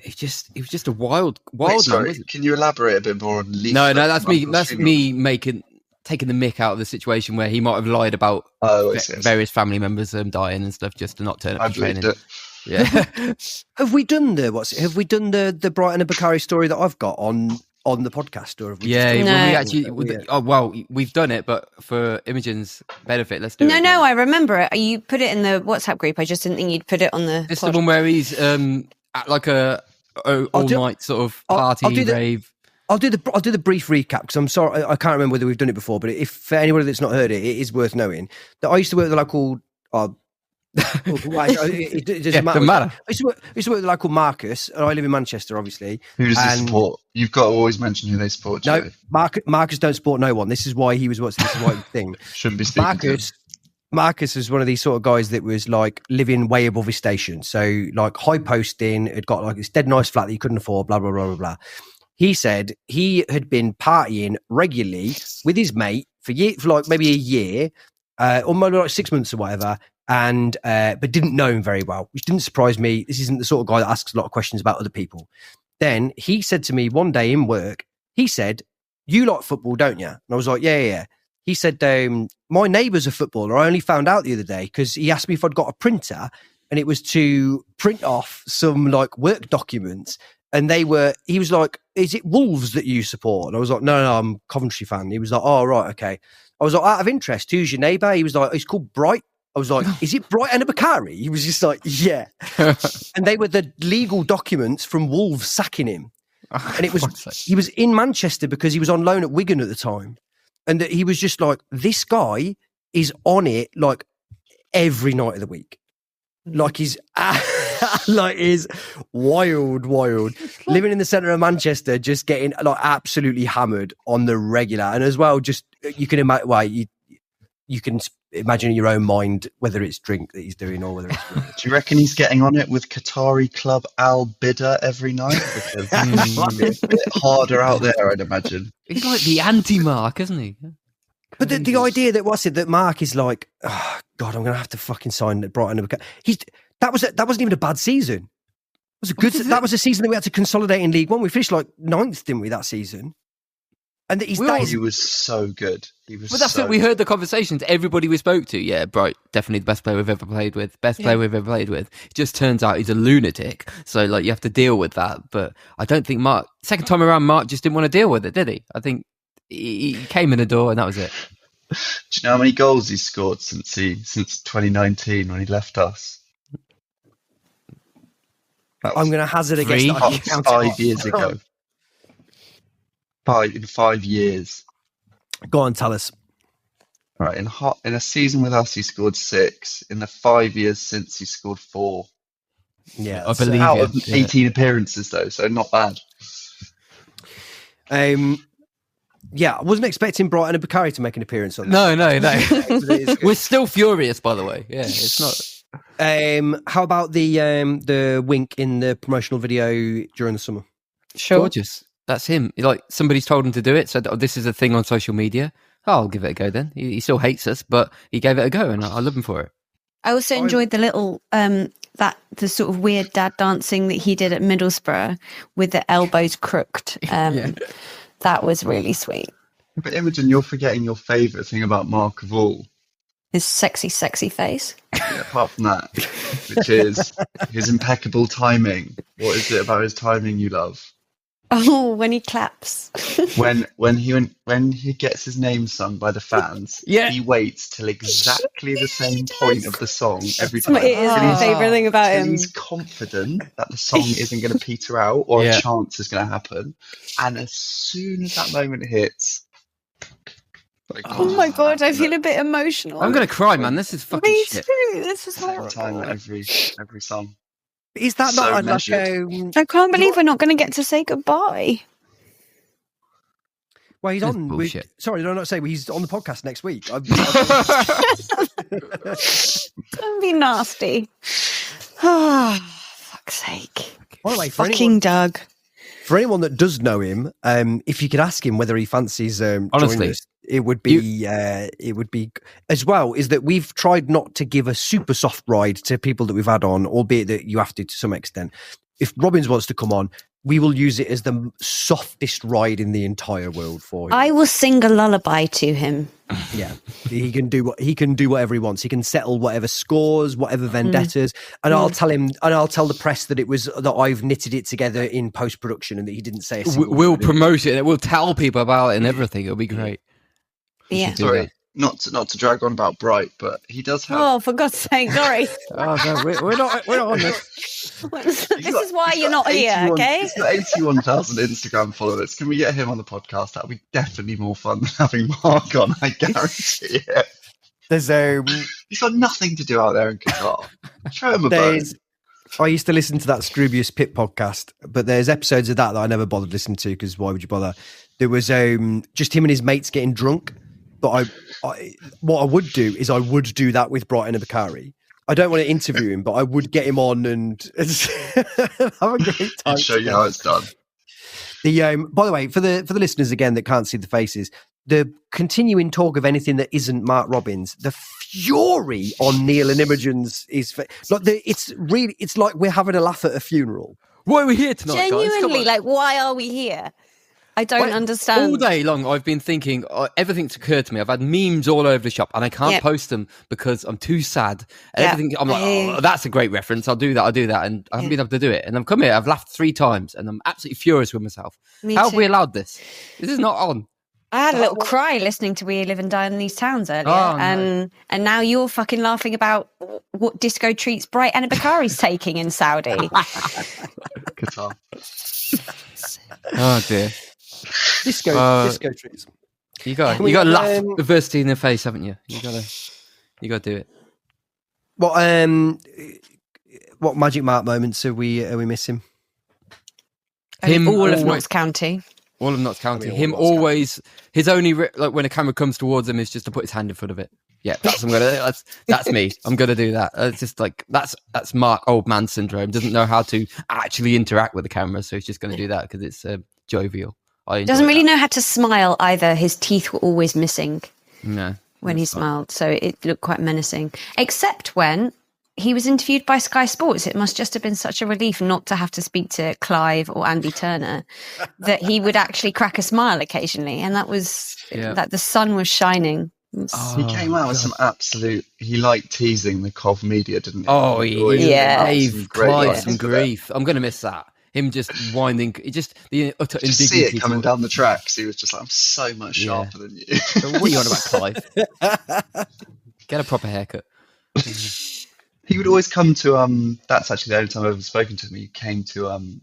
it was just a wild Wait, sorry, man. can you elaborate a bit more on leaflet? No, that's me. Uncle's That's funeral? me taking the mick out of the situation where he might have lied about Oh, I see. various family members dying and stuff just to not turn up I for training. believed it. Yeah. Have we done the Brighton Bakari story that I've got on the podcast, or have we Yeah, just No. when we actually, Yeah. oh well, we've done it, but for Imogen's benefit, let's do it. No, again. I remember it. You put it in the WhatsApp group. I just didn't think you'd put it on the. It's pod. the one where he's at like a all night sort of party I'll do the- rave. I'll do the brief recap because I'm sorry I can't remember whether we've done it before. But if for anybody that's not heard it, it is worth knowing that I used to work at the local. It doesn't Doesn't matter. I used to work at the local Marcus, and I live in Manchester, obviously. Who does he And- support? You've got to always mention who they support, No, Joe. Marcus don't support no one. This is why he was watching. This is why thing. Shouldn't be speaking to him. Marcus is one of these sort of guys that was like living way above his station. So like high posting, had got like this dead nice flat that he couldn't afford, blah, blah, blah, blah, blah. He said he had been partying regularly with his mate for like maybe a year, or maybe like 6 months or whatever, and but didn't know him very well, which didn't surprise me. This isn't the sort of guy that asks a lot of questions about other people. Then he said to me one day in work, he said, "You like football, don't you?" And I was like, yeah. He said, my neighbour's a footballer. I only found out the other day because he asked me if I'd got a printer, and it was to print off some like work documents. And he was like, "Is it Wolves that you support?" And I was like, no, I'm a Coventry fan. He was like, "Oh, right, okay." I was like, "Out of interest, who's your neighbour?" He was like, "He's called Bright." I was like, "Is it Bright Bakari?" He was just like, "Yeah." And they were the legal documents from Wolves sacking him. And it was, he was in Manchester because he was on loan at Wigan at the time. And that he was just like, this guy is on it like every night of the week. Like he's like is wild. Living in the centre of Manchester, just getting like absolutely hammered on the regular. And as well, just you can imagine you can imagine in your own mind whether it's drink that he's doing or whether it's Do you reckon he's getting on it with Qatari club Al Bidder every night? Because it might be a bit harder out there, I'd imagine. He's like the anti-Mark, isn't he? But the idea that Mark is like, oh God, I'm going to have to fucking sign at Brighton. That wasn't even a bad season. That was a season that we had to consolidate in League One. We finished like 9th, didn't we, that season? And He was so good. But that's it. We heard the conversations. Everybody we spoke to, yeah, Bright, definitely the best player we've ever played with. Best player we've ever played with. It just turns out he's a lunatic. So like you have to deal with that. But I don't think second time around, Mark just didn't want to deal with it, did he? I think he came in the door and that was it. Do you know how many goals he's scored since 2019 when he left us? I'm going to hazard a guess that I can count it 5 off. years ago. In 5 years. Go on, tell us. Right, in a season with us, he scored 6. In the 5 years since, he scored 4. Yeah, I believe Out you. of 18 appearances, though, so not bad. Yeah, I wasn't expecting Brighton Bakari to make an appearance on this. No. We're still furious, by the way. Yeah, it's not. How about the wink in the promotional video during the summer? Sure. Gorgeous. That's him. Like somebody's told him to do it. So this is a thing on social media. Oh, I'll give it a go then. He still hates us, but he gave it a go, and I love him for it. I also enjoyed the little the sort of weird dad dancing that he did at Middlesbrough with the elbows crooked. That was really sweet. But Imogen, you're forgetting your favourite thing about Mark of all. His sexy face. Yeah, apart from that, which is his impeccable timing. What is it about his timing you love? Oh, when he claps. when he gets his name sung by the fans, he waits till exactly the same point of the song every time. It is my favourite thing about him. He's confident that the song isn't going to peter out or a chance is going to happen. And as soon as that moment hits... oh my God, I feel a bit emotional. I'm going to cry, man. This is fucking shit. Me too. This is horrible. Time every song. Is that So not like I can't believe we're not going to get to say goodbye. Well, he's on. Bullshit. Sorry, no, not say he's on the podcast next week. Don't be nasty. Oh, fuck's sake. By the way, fucking Doug. For anyone that does know him, if you could ask him whether he fancies honestly, us, it would be as well. Is that we've tried not to give a super soft ride to people that we've had on, albeit that you have to some extent. If Robbins wants to come on, we will use it as the softest ride in the entire world for him. I will sing a lullaby to him. Yeah, he can do whatever he wants. He can settle whatever scores, whatever vendettas, and I'll tell him, and I'll tell the press that that I've knitted it together in post production, and that he didn't say a single we'll word. promote it. We'll tell people about it and everything. It'll be great. Yeah. Sorry, not to drag on about Bright, but he does have. Oh, for God's sake! Sorry. Oh no, we're not on this. This is why you're not here, okay? He's got 81,000 Instagram followers. Can we get him on the podcast? That'd be definitely more fun than having Mark on. I guarantee it. There's He's got nothing to do out there in Qatar. Show him a bone. I used to listen to that Scroobius Pit podcast, but there's episodes of that I never bothered listening to because why would you bother? There was just him and his mates getting drunk. But what I would do is I would do that with Brighton and Bakari. I don't want to interview him, but I would get him on and have a great time. I'll show you how it's done. By the way, for the listeners again that can't see the faces, the continuing talk of anything that isn't Mark Robbins, the fury on Neil and Imogen's is like it's like we're having a laugh at a funeral. Why are we here tonight, Genuinely, guys? like, why are we here? I don't understand. All day long, I've been thinking, everything's occurred to me. I've had memes all over the shop and I can't post them because I'm too sad. And everything, I'm like, oh, that's a great reference. I'll do that. And I haven't been able to do it. And I've come here, I've laughed 3 times and I'm absolutely furious with myself. How have we allowed this? This is not on. I had a little cry listening to We Live and Die in These Towns earlier. And now you're fucking laughing about what disco treats Bright and Bakari's taking in Saudi. Qatar. Oh dear. Disco trees. You got to laugh adversity in the face, haven't you? You got to do it. What Magic Mark moments are we missing? All of Notts County. All of Notts County. Him always. His only like when a camera comes towards him is just to put his hand in front of it. Yeah, that's me. I'm gonna do that. It's just like that's Mark old man syndrome. Doesn't know how to actually interact with the camera, so he's just gonna do that because it's jovial. Doesn't really know how to smile either. His teeth were always missing. No, when he smiled, so it looked quite menacing. Except when he was interviewed by Sky Sports, it must just have been such a relief not to have to speak to Clive or Andy Turner that he would actually crack a smile occasionally, and that was that the sun was shining. He came out with some absolute. He liked teasing the Cov media, didn't he? Oh, yeah. Gave Clive some grief. I'm going to miss that. Him just whining, the utter indignity. See it coming down the tracks. He was just like, "I'm so much sharper than you." What are you on about, Clive? Get a proper haircut. He would always come to that's actually the only time I've ever spoken to him. He came to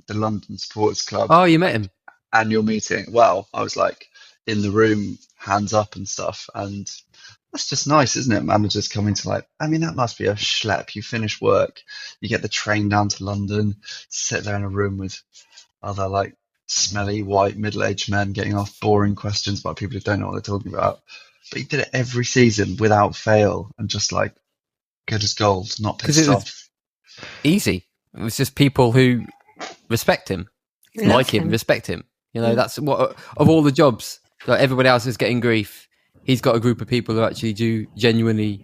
the London Sports Club. Oh, you met him? Annual meeting. Well, I was like in the room, hands up and stuff, and that's just nice, isn't it? Managers coming to that must be a schlep. You finish work, you get the train down to London, sit there in a room with other smelly white middle-aged men getting off boring questions about people who don't know what they're talking about. But he did it every season without fail, and just good as gold, not pissed off. Easy. It was just people who respect him, like him, respect him. You know, that's what of all the jobs, like everybody else is getting grief. He's got a group of people who actually do genuinely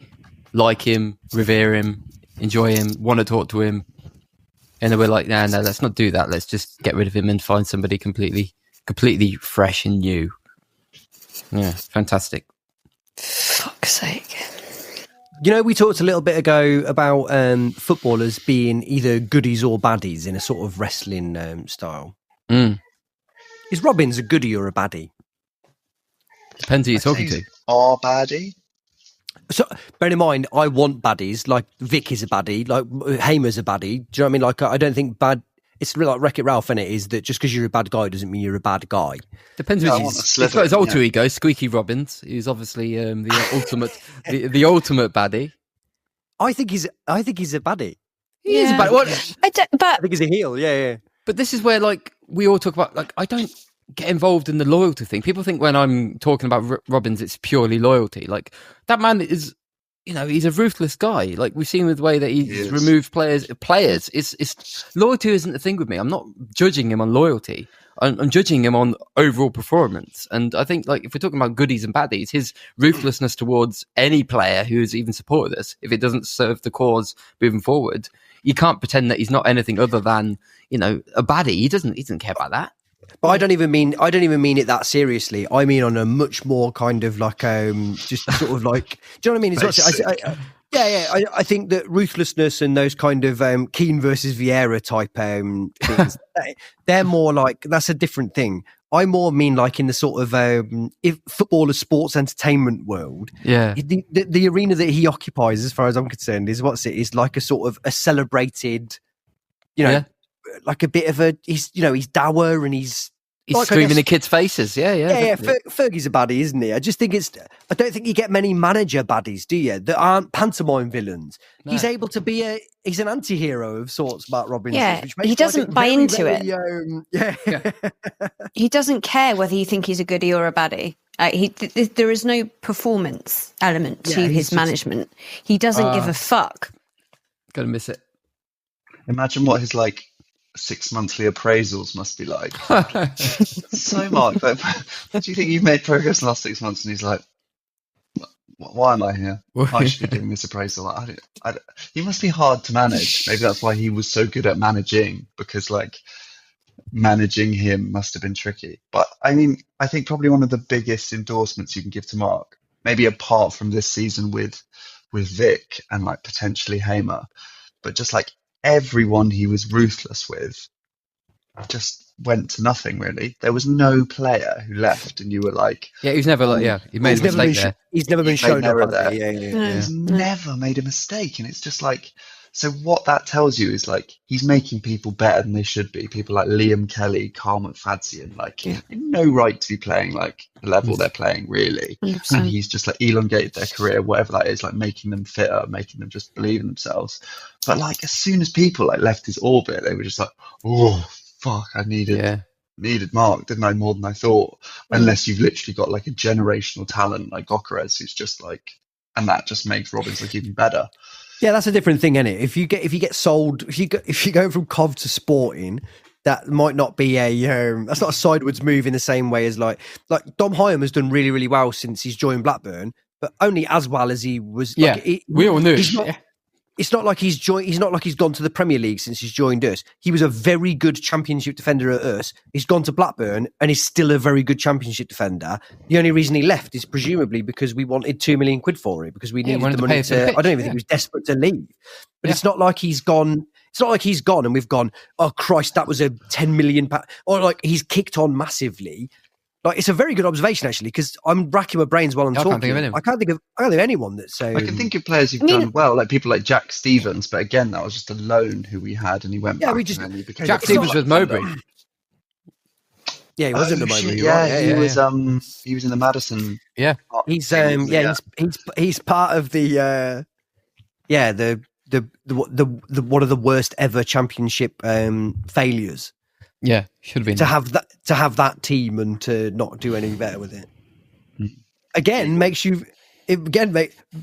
like him, revere him, enjoy him, want to talk to him. And then we're like, no, let's not do that. Let's just get rid of him and find somebody completely fresh and new. Yeah, fantastic. Fuck's sake. You know, we talked a little bit ago about footballers being either goodies or baddies in a sort of wrestling style. Mm. Is Robbins a goodie or a baddie? Depends who you're talking to. Are baddie? So, bear in mind, I want baddies. Like Vic is a baddie, like Hamer's a baddie. Do you know what I mean? Like, I don't think bad. It's really like Wreck-It Ralph, innit? Is that just because you're a bad guy doesn't mean you're a bad guy? Depends. He's got his alter ego, Squeaky Robbins. He's obviously the ultimate, the ultimate baddie. I think he's a baddie. He is a baddie. Well, I think he's a heel. Yeah. But this is where, like, we all talk about, like, I don't get involved in the loyalty thing. People think when I'm talking about Robbins, it's purely loyalty. Like, that man is, you know, he's a ruthless guy. Like, we've seen with the way that he's removed players. It's loyalty isn't the thing with me. I'm not judging him on loyalty. I'm judging him on overall performance. And I think, like, if we're talking about goodies and baddies, his ruthlessness towards any player who has even supported us, if it doesn't serve the cause moving forward, you can't pretend that he's not anything other than, you know, a baddie. He doesn't care about that. But I don't even mean it that seriously. I mean on a much more kind of like just sort of like, do you know what I mean? It's I think that ruthlessness and those kind of Keane versus Vieira type things, they're more like, that's a different thing. I more mean like in the sort of if football, sports entertainment world. Yeah, the arena that he occupies, as far as I'm concerned, is like a sort of a celebrated, you know. Yeah. Like a bit of he's dour and he's like, screaming in kids' faces. Yeah. Fergie's a baddie, isn't he? I just think I don't think you get many manager baddies, do you? That aren't pantomime villains. No. He's able to be he's an anti-hero of sorts, Mark Robbins. Yeah, he doesn't buy into it. He doesn't care whether you think he's a goodie or a baddie. There is no performance element to his management. He doesn't give a fuck. Gotta miss it. Imagine what his 6 monthly appraisals must be like. So, Mark, do you think you've made progress in the last 6 months? And he's like, why am I here? I should be doing this appraisal. He must be hard to manage. Maybe that's why he was so good at managing, because managing him must have been tricky. But I mean, I think probably one of the biggest endorsements you can give to Mark, maybe apart from this season with Vic and potentially Hamer, but just everyone he was ruthless with just went to nothing, really. There was no player who left and you were like... Yeah, he was never he made a mistake there. He's never been shown up there. He's never made a mistake. And it's just so what that tells you is he's making people better than they should be. People like Liam Kelly, Carl McFadzean, no right to be playing the level they're playing, really. 100%. And he's just elongated their career, whatever that is, making them fitter, making them just believe in themselves. But as soon as people left his orbit, they were just oh fuck, I needed Mark, didn't I, more than I thought. Unless you've literally got a generational talent like Gokares, who's just and that just makes Robbins look even better. Yeah, that's a different thing, isn't it? If you get sold, if you go from Cov to Sporting, that might not be that's not a sideways move in the same way as like Dom Hyam has done really, really well since he's joined Blackburn, but only as well as he was. We all knew it. It's not like he's gone to the Premier League since he's joined us. He was a very good Championship defender at us. He's gone to Blackburn and he's still a very good Championship defender. The only reason he left is presumably because we wanted £2 million for it, because we needed the money to. I don't even think he was desperate to leave. But it's not like he's gone. It's not like he's gone and we've gone, oh Christ, that was a £10 million, or he's kicked on massively. It's a very good observation, actually, because I'm racking my brains while I'm talking. I can't think of anyone that's... I can think of players who've done well, people like Jack Stevens, but again, that was just a loan who we had, and he went back. Jack Stevens with Mowbray. Yeah, he was in the Mowbray. He was in the Madison. Yeah, he's part of the one of the worst ever Championship failures. Yeah, should have been to have that team and to not do any better with it. Again,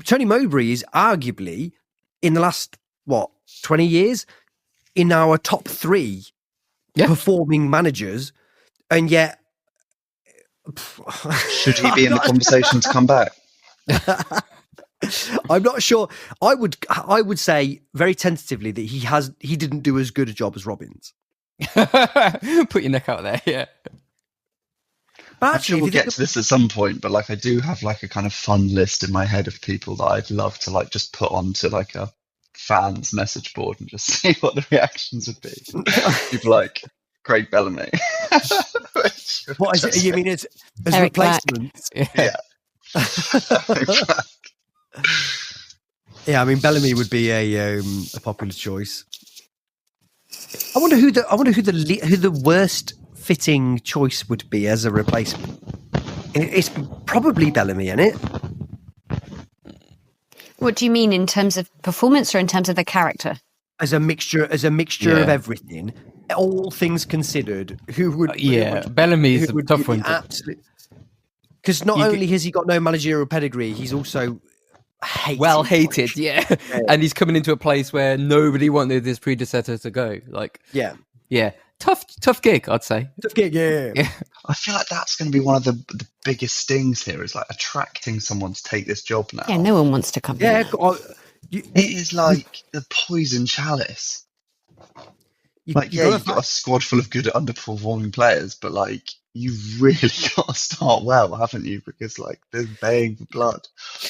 Tony Mowbray is arguably in the last 20 years in our top 3 performing managers And yet, should he be in the conversation to come back? I'm not sure. I would say very tentatively that he didn't do as good a job as Robbins. Put your neck out there, yeah. But I'm sure we'll get to this at some point, but like I do have like a kind of fun list in my head of people that I'd love to like just put onto like a fans message board and just see what the reactions would be. People like Craig Bellamy. What is it? You mean as Eric replacements? Yeah. Yeah, I mean Bellamy would be a popular choice. I wonder who the worst fitting choice would be as a replacement. It's probably Bellamy, isn't it? What do you mean in terms of performance or in terms of the character? As a mixture of everything, all things considered, who would Bellamy's a tough one. Because not only has he got no managerial pedigree, he's also hated, yeah. And he's coming into a place where nobody wanted his predecessor to go. Like, yeah, tough gig, I'd say. Tough gig, yeah. I feel like that's going to be one of the biggest stings here, is like attracting someone to take this job now. Yeah, no one wants to come here. It is like the poison chalice. You've got a squad full of good underperforming players, but like you've really got to start well, haven't you? Because like they're baying for blood.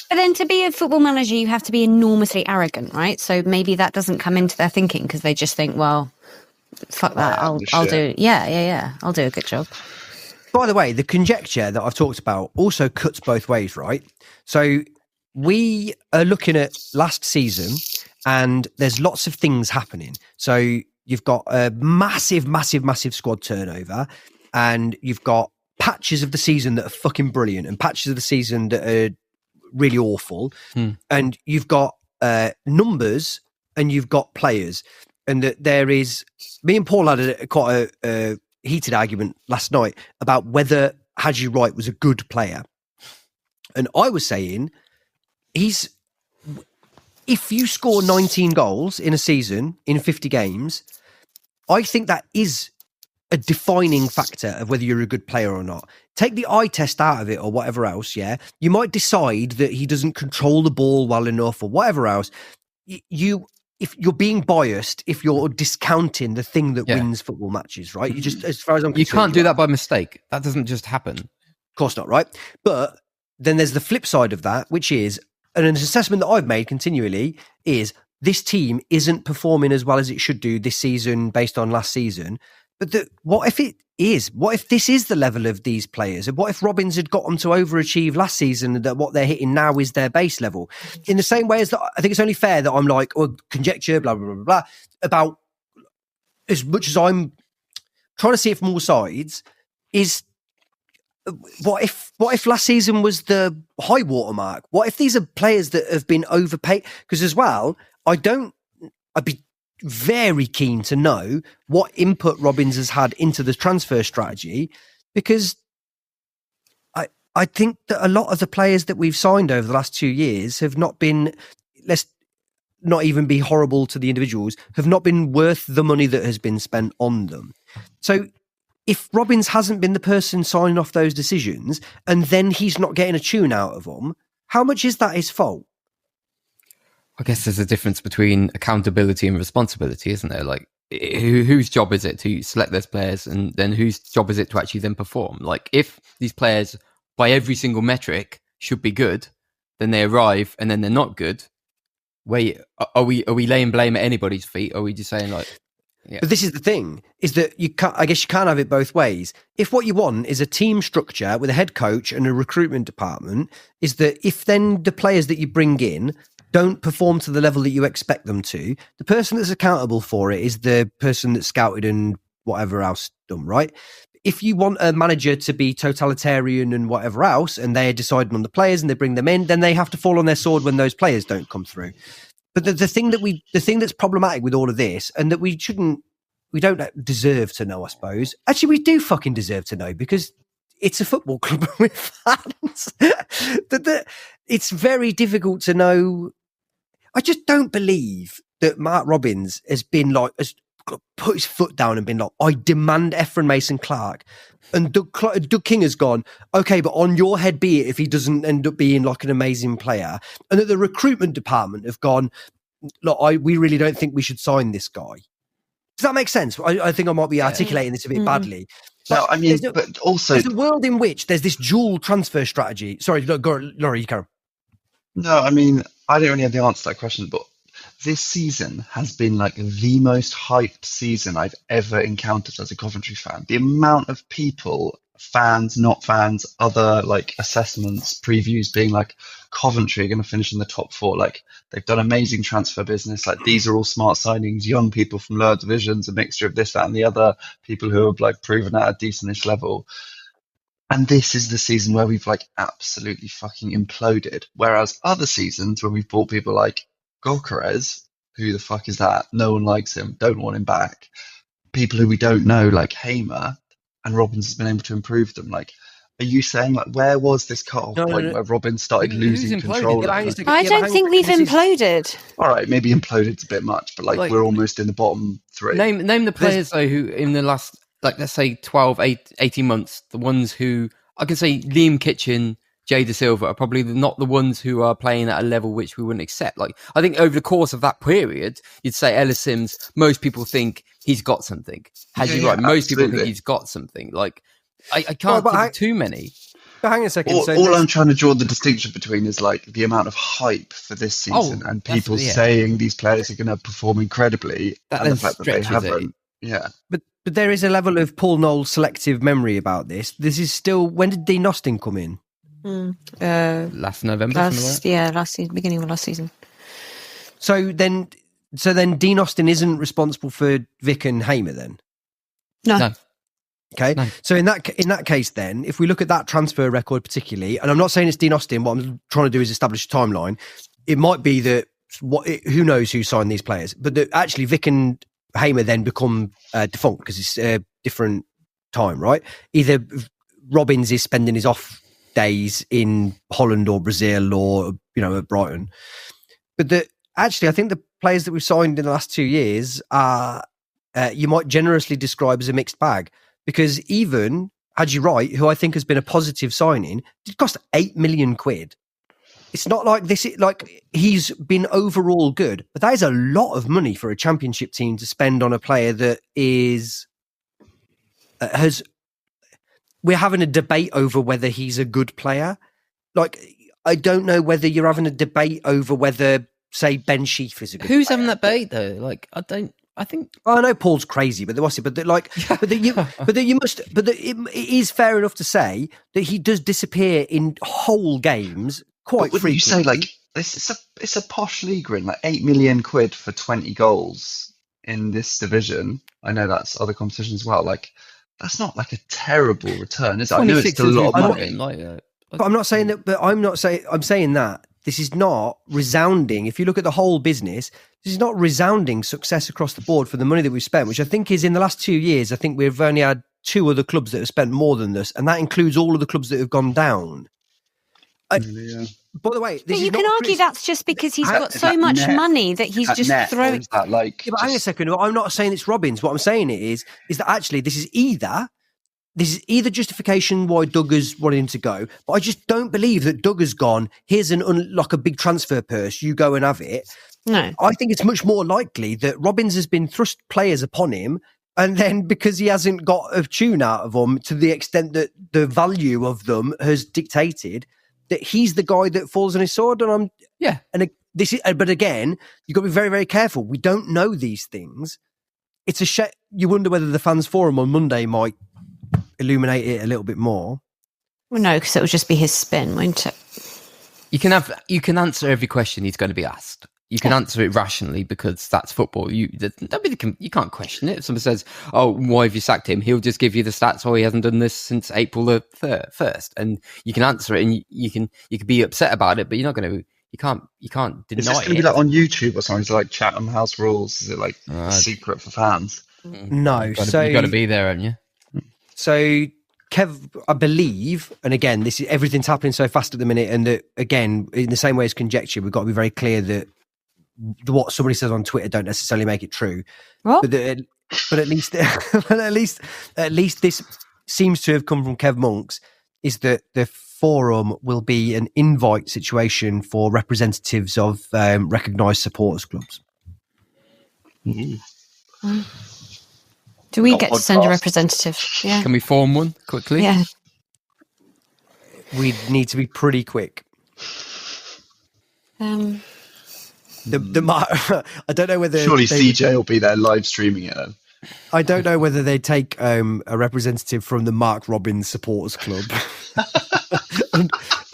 But then to be a football manager, you have to be enormously arrogant, right? So maybe that doesn't come into their thinking because they just think, well, fuck that, I'll do. Yeah. I'll do a good job. By the way, the conjecture that I've talked about also cuts both ways, right? So we are looking at last season and there's lots of things happening. So you've got a massive squad turnover, and you've got patches of the season that are fucking brilliant and patches of the season that are really awful. And you've got numbers and you've got players. And that there is, me and Paul had quite a heated argument last night about whether Haji Wright was a good player. And I was saying, if you score 19 goals in a season in 50 games, I think that is a defining factor of whether you're a good player or not. Take the eye test out of it or whatever else, yeah? You might decide that he doesn't control the ball well enough or whatever else. If you're being biased, if you're discounting the thing that wins football matches, right? You just, as far as I'm concerned, you can't do that by mistake. That doesn't just happen. Of course not, right? But then there's the flip side of that, which is, and an assessment that I've made continually is, this team isn't performing as well as it should do this season based on last season. But what if it is? What if this is the level of these players? And what if Robbins had got them to overachieve last season and that what they're hitting now is their base level? In the same way as that, I think it's only fair that I'm like, conjecture, blah, blah, blah, blah, about as much as I'm trying to see it from all sides, is what if last season was the high watermark? What if these are players that have been overpaid? Because as well, I'd be very keen to know what input Robbins has had into the transfer strategy, because I think that a lot of the players that we've signed over the last 2 years have not been, let's not even be horrible to the individuals, have not been worth the money that has been spent on them. So if Robbins hasn't been the person signing off those decisions and then he's not getting a tune out of them, how much is that his fault? I guess there's a difference between accountability and responsibility, isn't there? Like, whose job is it to select those players, and then whose job is it to actually then perform? Like, if these players, by every single metric, should be good, then they arrive and then they're not good. Are we laying blame at anybody's feet? Or are we just saying like? Yeah. But this is the thing: is that I guess you can't have it both ways. If what you want is a team structure with a head coach and a recruitment department, is that if then the players that you bring in don't perform to the level that you expect them to, the person that's accountable for it is the person that's scouted and whatever else done, right? If you want a manager to be totalitarian and whatever else, and they're deciding on the players and they bring them in, then they have to fall on their sword when those players don't come through. But the thing that's problematic with all of this, and that we don't deserve to know, I suppose. Actually, we do fucking deserve to know, because it's a football club with fans. It's very difficult to know. I just don't believe that Mark Robbins has been like as put his foot down and been like, I demand Efren Mason-Clark. And Doug King has gone, okay, but on your head be it if he doesn't end up being like an amazing player. And that the recruitment department have gone, look, we really don't think we should sign this guy. Does that make sense? I think I might be articulating this a bit badly. No, I mean, but also... There's a world in which there's this dual transfer strategy. Sorry, Laurie, you carry on. No, I mean, I don't really have the answer to that question, but this season has been like the most hyped season I've ever encountered as a Coventry fan. The amount of people, fans, not fans, other like assessments, previews being like, Coventry are going to finish in the top 4. Like, they've done amazing transfer business. Like, these are all smart signings, young people from lower divisions, a mixture of this, that, and the other, people who have like proven at a decentish level. And this is the season where we've like absolutely fucking imploded. Whereas other seasons when we've bought people like Gokares, who the fuck is that? No one likes him, don't want him back. People who we don't know, like Hamer, and Robbins has been able to improve them. Like, are you saying like where was this cut-off point where Robbins started losing control? I don't think we've imploded. All right, maybe imploded's a bit much, but like we're almost in the bottom 3. Name the players though who in the last, like, let's say 18 months, the ones who I can say Liam Kitchen, Jay Da Silva are probably not the ones who are playing at a level which we wouldn't accept. Like, I think over the course of that period, you'd say Ellis Sims, most people think he's got something. Right. Most people think he's got something. Like, I can't think of too many. But hang on a second. All I'm trying to draw the distinction between is like the amount of hype for this season and people saying these players are going to perform incredibly and the fact that they haven't. Yeah. But there is a level of Paul Knowles selective memory about this. This is still, when did Dean Austin come in? Last November. Last season, beginning of last season. So then Dean Austin isn't responsible for Vic and Hamer then? No. Okay. No. So in that case then, if we look at that transfer record particularly, and I'm not saying it's Dean Austin, what I'm trying to do is establish a timeline. It might be that who knows who signed these players, but that actually Vic and Hamer then become defunct because it's a different time, right? Either Robbins is spending his off days in Holland or Brazil or, at Brighton. But actually, I think the players that we've signed in the last 2 years are, you might generously describe as a mixed bag, because even Haji Wright, who I think has been a positive signing, did cost £8 million. It's not like this, like he's been overall good, but that is a lot of money for a championship team to spend on a player that is, we're having a debate over whether he's a good player. Like, I don't know whether you're having a debate over whether, say, Ben Sheaf is a good player. Who's having that debate though? Like, I know Paul's crazy, but it is fair enough to say that he does disappear in whole games quite frequently. You say like this? It's a posh league, we're in like £8 million for 20 goals in this division. I know that's other competitions as well. Like, that's not like a terrible return, is it? I know it's still a lot of money. But I'm not saying that. But I'm saying that this is not resounding. If you look at the whole business, this is not resounding success across the board for the money that we've spent, which I think is in the last 2 years. I think we've only had 2 other clubs that have spent more than this, and that includes all of the clubs that have gone down. By the way, but you can argue that's just because he's got so much money that he's just throwing. But hang a second. I'm not saying it's Robbins. What I'm saying is that actually this is either justification why Doug has wanted him to go, but I just don't believe that Doug has gone, here's like a big transfer purse, you go and have it. No. I think it's much more likely that Robbins has been thrust players upon him, and then because he hasn't got a tune out of them to the extent that the value of them has dictated, that he's the guy that falls on his sword. But again, you've got to be very, very careful. We don't know these things. It's a shame. You wonder whether the fans forum on Monday might illuminate it a little bit more. Well, no, because it would just be his spin, won't it? You can answer every question he's going to be asked. You can answer it rationally because that's football. You can't question it. If someone says, "Oh, why have you sacked him?" He'll just give you the stats. "Oh, he hasn't done this since April the 1st," and you can answer it, and you can be upset about it, but you're not going to. You can't deny it. Is this going to be like on YouTube or something? Is it like Chatham House Rules? Is it like a secret for fans? No, you've got to be there, haven't you? So Kev, I believe, and again, everything's happening so fast at the minute, and that again, in the same way as conjecture, we've got to be very clear that what somebody says on Twitter don't necessarily make it true. What? But but at least this seems to have come from Kev Monks, is that the forum will be an invite situation for representatives of recognised supporters clubs. Mm. Do we Not get to podcast. send a representative? Yeah. Can we form one quickly? Yeah. We need to be pretty quick. Um, I don't know whether Surely CJ will be there live streaming it then. I don't know whether they take a representative from the Mark Robbins Supporters Club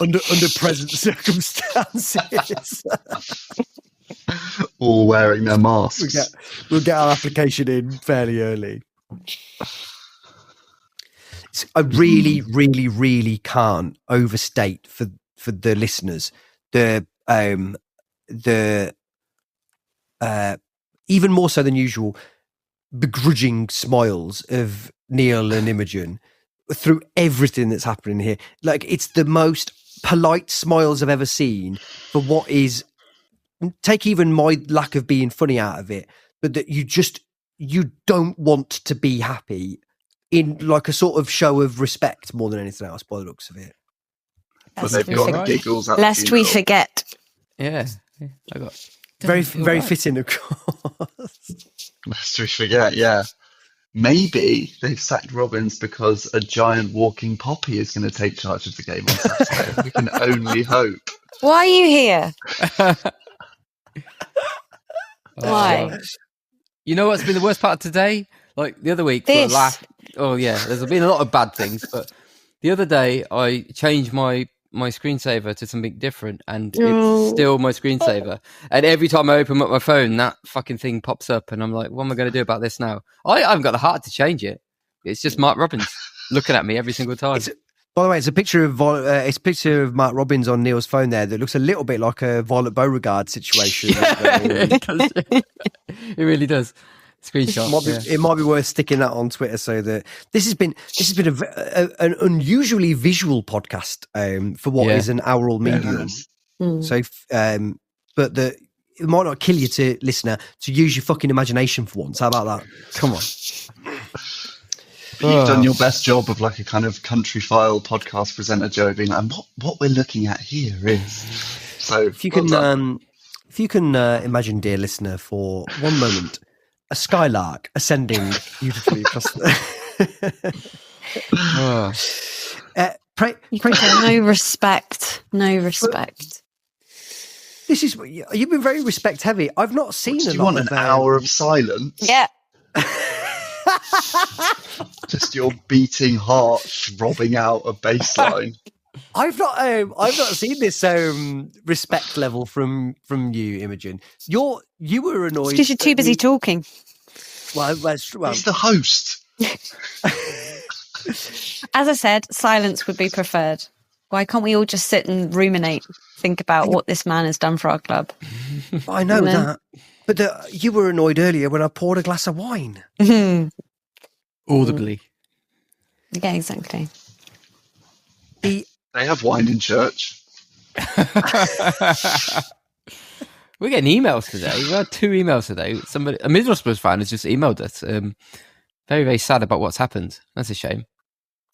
under present circumstances. All wearing their masks. We'll get our application in fairly early. I really, really, really can't overstate for the listeners the even more so than usual begrudging smiles of Neil and Imogen through everything that's happening here. Like, it's the most polite smiles I've ever seen for what is, take even my lack of being funny out of it, but that you don't want to be happy in like a sort of show of respect more than anything else by the looks of it. But they've got giggles at lest we forget. Yeah. I got Very fitting, of course. Lest we forget, yeah. Maybe they've sacked Robbins because a giant walking poppy is going to take charge of the game on Saturday. We can only hope. Why are you here? Why? You know what's been the worst part of today? Like the other week, for This. oh yeah, there's been a lot of bad things, but the other day I changed my screensaver to something different, and it's still my screensaver. And every time I open up my phone, that fucking thing pops up, and I'm like, what am I going to do about this now? I haven't got the heart to change it. It's just Mark Robbins looking at me every single time. By the way, it's a picture of Mark Robbins on Neil's phone there that looks a little bit like a Violet Beauregard situation. It really does. Screenshot. It might be worth sticking that on Twitter so that this has been an unusually visual podcast for what is an oral medium. So, but it might not kill you, to listener, to use your fucking imagination for once. How about that? Come on. But you've done your best job of like a kind of country file podcast presenter, Joe, being like, what we're looking at here is. So if you can imagine, dear listener, for one moment, a skylark ascending beautifully across the... No respect. No respect. This is, you've been very respect heavy. I've not seen do you want an hour of silence? Yeah. Just your beating heart throbbing out a bass line. I've not seen this respect level from you, Imogen. You were annoyed Because you're too busy talking. Well, he's the host. As I said, silence would be preferred. Why can't we all just sit and ruminate, think about what this man has done for our club? I know that, but you were annoyed earlier when I poured a glass of wine. Audibly. Yeah, exactly. They have wine in church. We're getting emails today. We had 2 emails today. A Middlesbrough fan has just emailed us. Very, very sad about what's happened. That's a shame.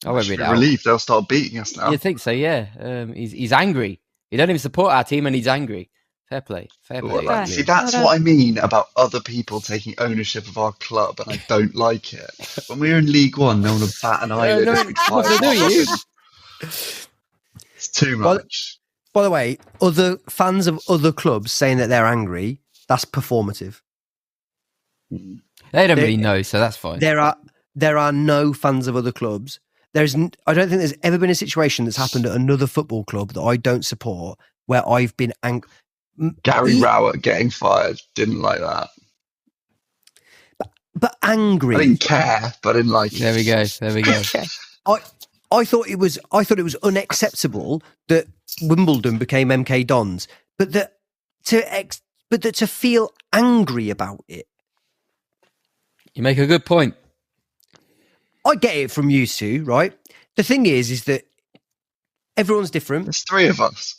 I won't read it out. Relieved they'll start beating us now. You think so? Yeah. He's angry. He don't even support our team, and he's angry. Fair play. Well, see, that's what I mean about other people taking ownership of our club, and I don't like it. When we were in League One, no one would bat an eyelid. It's too much. By the way, other fans of other clubs saying that they're angry, that's performative. They don't really know, so that's fine. There are no fans of other clubs. I don't think there's ever been a situation that's happened at another football club that I don't support where I've been angry. Gary Rowett getting fired, didn't like that. But angry. I didn't care, but I didn't like it. There we go. I thought it was unacceptable that Wimbledon became MK Dons, but that to feel angry about it. You make a good point. I get it from you two, right? The thing is that everyone's different. There's 3 of us.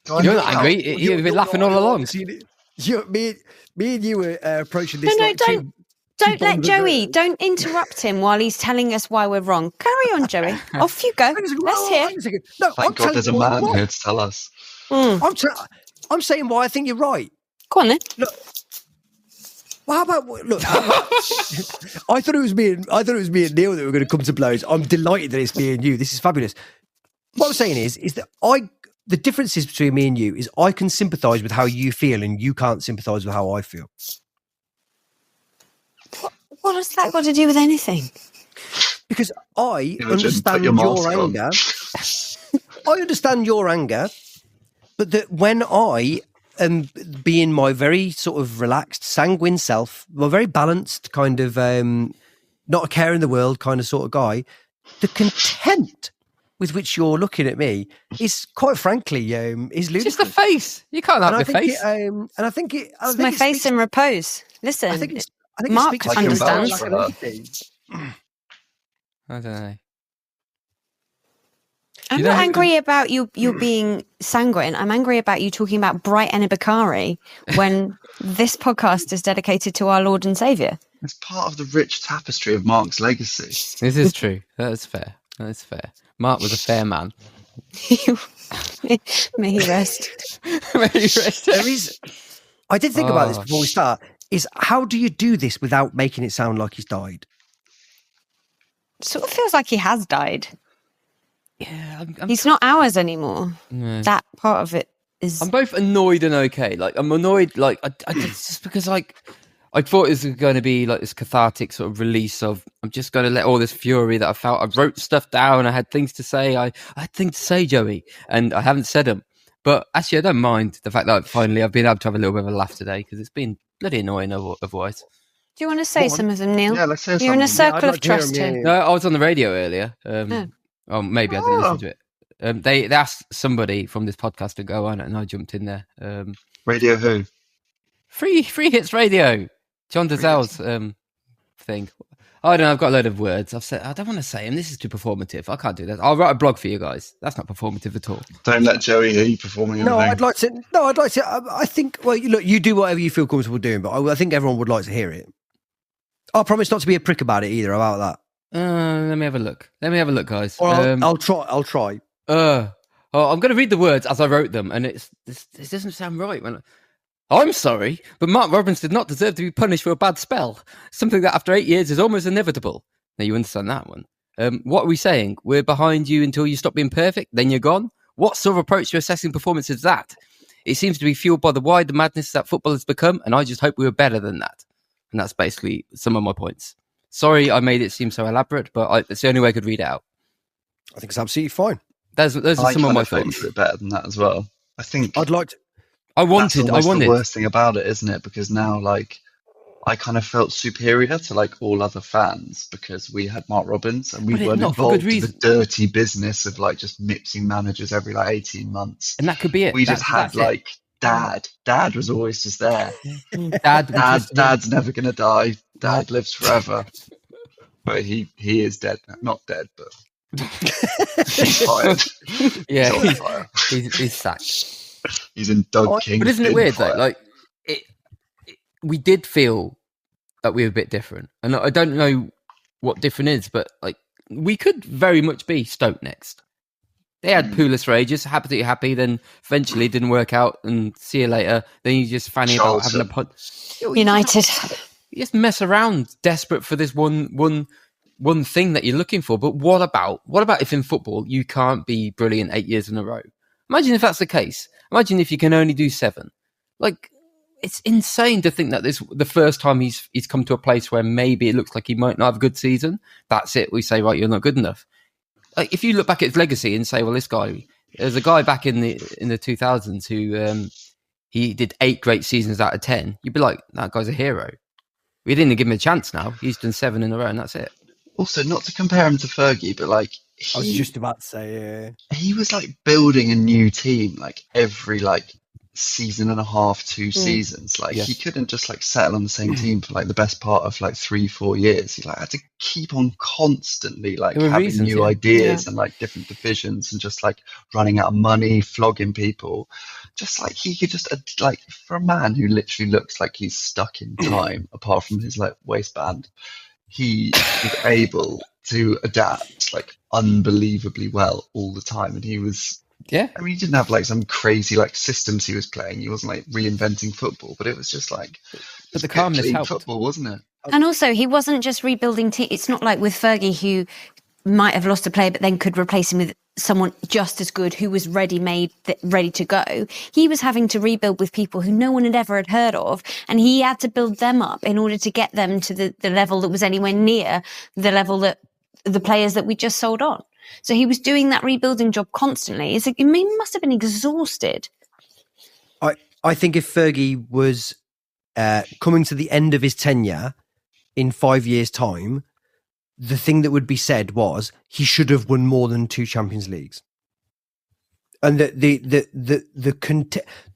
You're not angry. You've been laughing all along. Me and you were approaching this. No, don't. Don't let Joey. Don't interrupt him while he's telling us why we're wrong. Carry on, Joey. Off you go. Let's hear. No, Thank God there's a man here to tell us. I'm saying why I think you're right. Go on then. Look. Well, how about I thought it was me and Neil that were going to come to blows. I'm delighted that it's me and you. This is fabulous. What I'm saying is that the differences between me and you is I can sympathise with how you feel and you can't sympathise with how I feel. What has that got to do with anything? Because I understand your anger. I understand your anger, but that when I am being my very sort of relaxed, sanguine self, my very balanced kind of not a care in the world kind of sort of guy, the contempt with which you're looking at me is quite frankly is ludicrous. Just the face. You can't have the face. It's my face in repose. Listen, I think Mark understands. I don't know. I'm not angry about you being sanguine. I'm angry about you talking about bright Enibakari when this podcast is dedicated to our Lord and Saviour. It's part of the rich tapestry of Mark's legacy. This is true. That is fair. Mark was a fair man. May he rest. May he rest. I did think about this before we start. Is how do you do this without making it sound like he's died? Sort of feels like he has died. Yeah, he's not ours anymore. No. That part of it is. I'm both annoyed and okay. Like I'm annoyed, like I just because like I thought it was going to be like this cathartic sort of release of I'm just going to let all this fury that I felt. I wrote stuff down. I had things to say. I had things to say, Joey, and I haven't said them. But actually, I don't mind the fact that finally I've been able to have a little bit of a laugh today because it's been bloody annoying otherwise. Do you want to say some of them, Neil? Yeah, let's hear You're in a circle of trust here. No, I was on the radio earlier. Oh, maybe I didn't listen to it. They asked somebody from this podcast to go on it, and I jumped in there. Radio who? Free Hits Radio. John Dazell's thing. I don't know. I've got a load of words. I've said I don't want to say them. This is too performative. I can't do that. I'll write a blog for you guys. That's not performative at all. Don't let Joey hear you performing. I'd like to. I think. Well, look, you do whatever you feel comfortable doing, but I think everyone would like to hear it. I promise not to be a prick about it either. About that. Let me have a look. Guys. Or I'll try. I'm going to read the words as I wrote them, and this doesn't sound right. I'm sorry, but Mark Robbins did not deserve to be punished for a bad spell. Something that after 8 years is almost inevitable. Now you understand that one. What are we saying? We're behind you until you stop being perfect, then you're gone? What sort of approach to assessing performance is that? It seems to be fueled by the wider madness that football has become, and I just hope we were better than that. And that's basically some of my points. Sorry I made it seem so elaborate, but it's the only way I could read it out. I think it's absolutely fine. Those are some of my thoughts. A bit better than that as well. I think I'd like to. I wanted. The worst thing about it, isn't it? Because now, like, I kind of felt superior to like all other fans because we had Mark Robbins and we weren't involved in the dirty business of like just mixing managers every like 18 months. And that could be it. We just had like Dad. Dad was always just there. Dad's never gonna die. Dad lives forever. But he is dead. Not dead, but he's fired. Yeah, he's sacked. He's in Doug King. But isn't it weird though? Like we did feel that we were a bit different, and I don't know what different is, but like we could very much be Stoke next. They had Pulis for ages, happy, then eventually didn't work out, and see you later. Then you just fanny about having a pod. United. You just mess around, desperate for this one thing that you're looking for. But what about if in football you can't be brilliant 8 years in a row? Imagine if that's the case. Imagine if you can only do 7. Like, it's insane to think that this the first time he's come to a place where maybe it looks like he might not have a good season. That's it. We say, right, you're not good enough. Like, if you look back at his legacy and say, well, this guy, there's a guy back in the 2000s who he did 8 great seasons out of 10. You'd be like, that guy's a hero. We didn't give him a chance now. He's done 7 in a row and that's it. Also, not to compare him to Fergie, but like I was just about to say he was like building a new team like every like season and a half, 2 seasons. Like he couldn't just like settle on the same team for like the best part of like 3-4 years. He like had to keep on constantly like having new ideas and like different divisions and just like running out of money, flogging people. just like he could just like, for a man who literally looks like he's stuck in time, apart from his like waistband, he was able to adapt like unbelievably well all the time, and he was. Yeah. I mean, he didn't have like some crazy like systems he was playing. He wasn't like reinventing football, but it was just like. But the calmness clean helped. Football, wasn't it? And also, he wasn't just rebuilding team. It's not like with Fergie, who might have lost a player, but then could replace him with someone just as good who was ready-made, ready to go. He was having to rebuild with people who no one had ever heard of, and he had to build them up in order to get them to the level that was anywhere near the level that the players that we just sold on. So he was doing that rebuilding job constantly. He must have been exhausted. I think if Fergie was coming to the end of his tenure in 5 years' time, the thing that would be said was he should have won more than 2 Champions Leagues, and the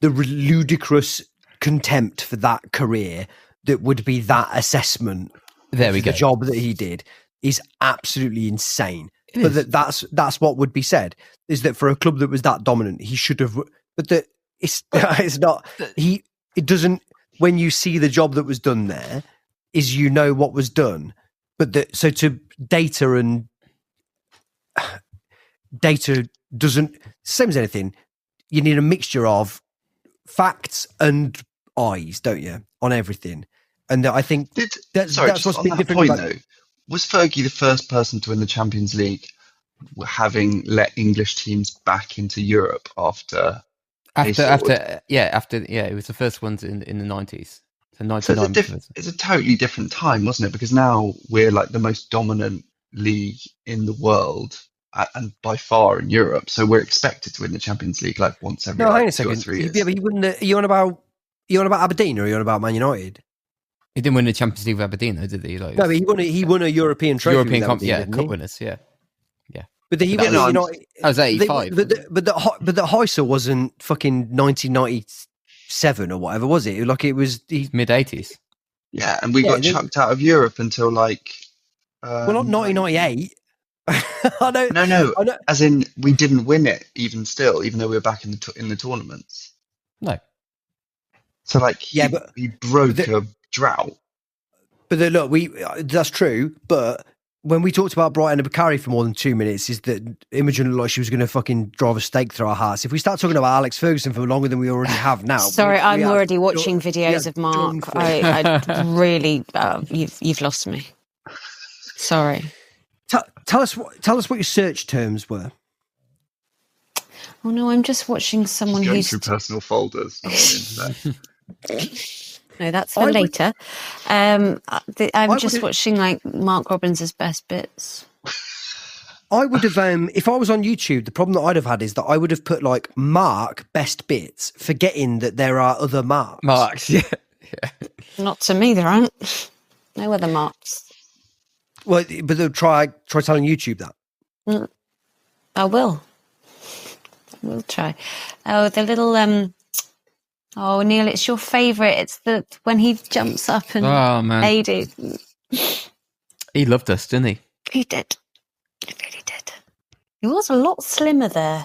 ludicrous contempt for that career that would be that assessment. There we go. The job that he did is absolutely insane. But that's what would be said, is that for a club that was that dominant, he should have. But it's not. It doesn't. When you see the job that was done there, is what was done. But so to data doesn't, same as anything. You need a mixture of facts and eyes, don't you, on everything? And I think that's what's been different. Point, though, was Fergie the first person to win the Champions League, having let English teams back into Europe after it was the first ones in the 90s. So it's a totally different time, wasn't it? Because now we're like the most dominant league in the world, and by far in Europe. So we're expected to win the Champions League like once every 2 or 3 years. Yeah, but he wouldn't. Are you on about Aberdeen, or are you on about Man United? He didn't win the Champions League with Aberdeen, though, did he? No, but he won a European trophy. Cup winners, yeah. But he won. That was 85. But the Heysel wasn't fucking 1997 or whatever, was it? Like it was mid 80s. Yeah, and we got chucked out of Europe until like. Well, not 1998. I know. No. As in, we didn't win it even still, even though we were back in the tournaments. No. So like, he broke a drought. But look, that's true. But when we talked about Brighton and Bakary for more than 2 minutes, is that Imogen looked like she was going to fucking drive a stake through our hearts. If we start talking about Alex Ferguson for longer than we already have now. Sorry, I'm already watching videos of Mark. I really, you've lost me. Sorry. Tell us what your search terms were. Oh no, I'm just watching someone going who's through personal folders. No, that's for later. I'm just watching like Mark Robbins' best bits. I would have, if I was on YouTube, the problem that I'd have had is that I would have put like Mark best bits, forgetting that there are other Marks. Marks, yeah. Not to me, there aren't. No other Marks. Well, but they'll try telling YouTube that. I will. We'll try. Oh, the little oh, Neil, it's your favourite. It's when he jumps up and lady. He loved us, didn't he? He did. He really did. He was a lot slimmer there.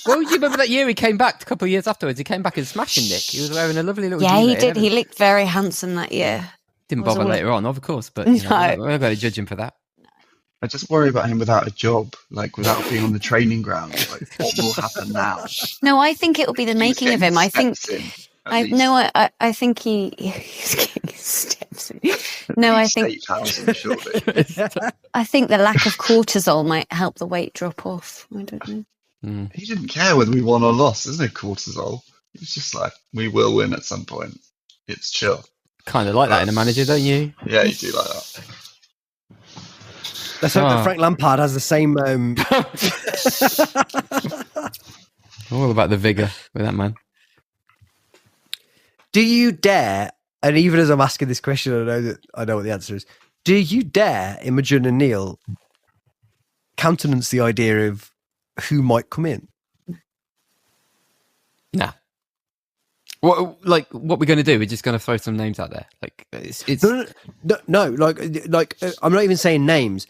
Well, you remember that year he came back a couple of years afterwards? He came back and smashing Nick. He was wearing a lovely little. Yeah, he did. He looked very handsome that year. Didn't bother later on, of course, but we're not going to judge him for that. I just worry about him without a job, like without being on the training ground. Like, what will happen now? No, I think it will be the making of him. I think. I think he's getting steps in. No, I think. I think the lack of cortisol might help the weight drop off. I don't know. He didn't care whether we won or lost. There's no cortisol. He was just like, we will win at some point. It's chill. Kind of like that in a manager, don't you? Yeah, you do like that. Let's hope that Frank Lampard has the same. All about the vigour with that man. Do you dare? And even as I'm asking this question, I know what the answer is. Do you dare, Imogen and Neil, countenance the idea of who might come in? Nah. What we're going to do? We're just going to throw some names out there. Like it's no. Like I'm not even saying names.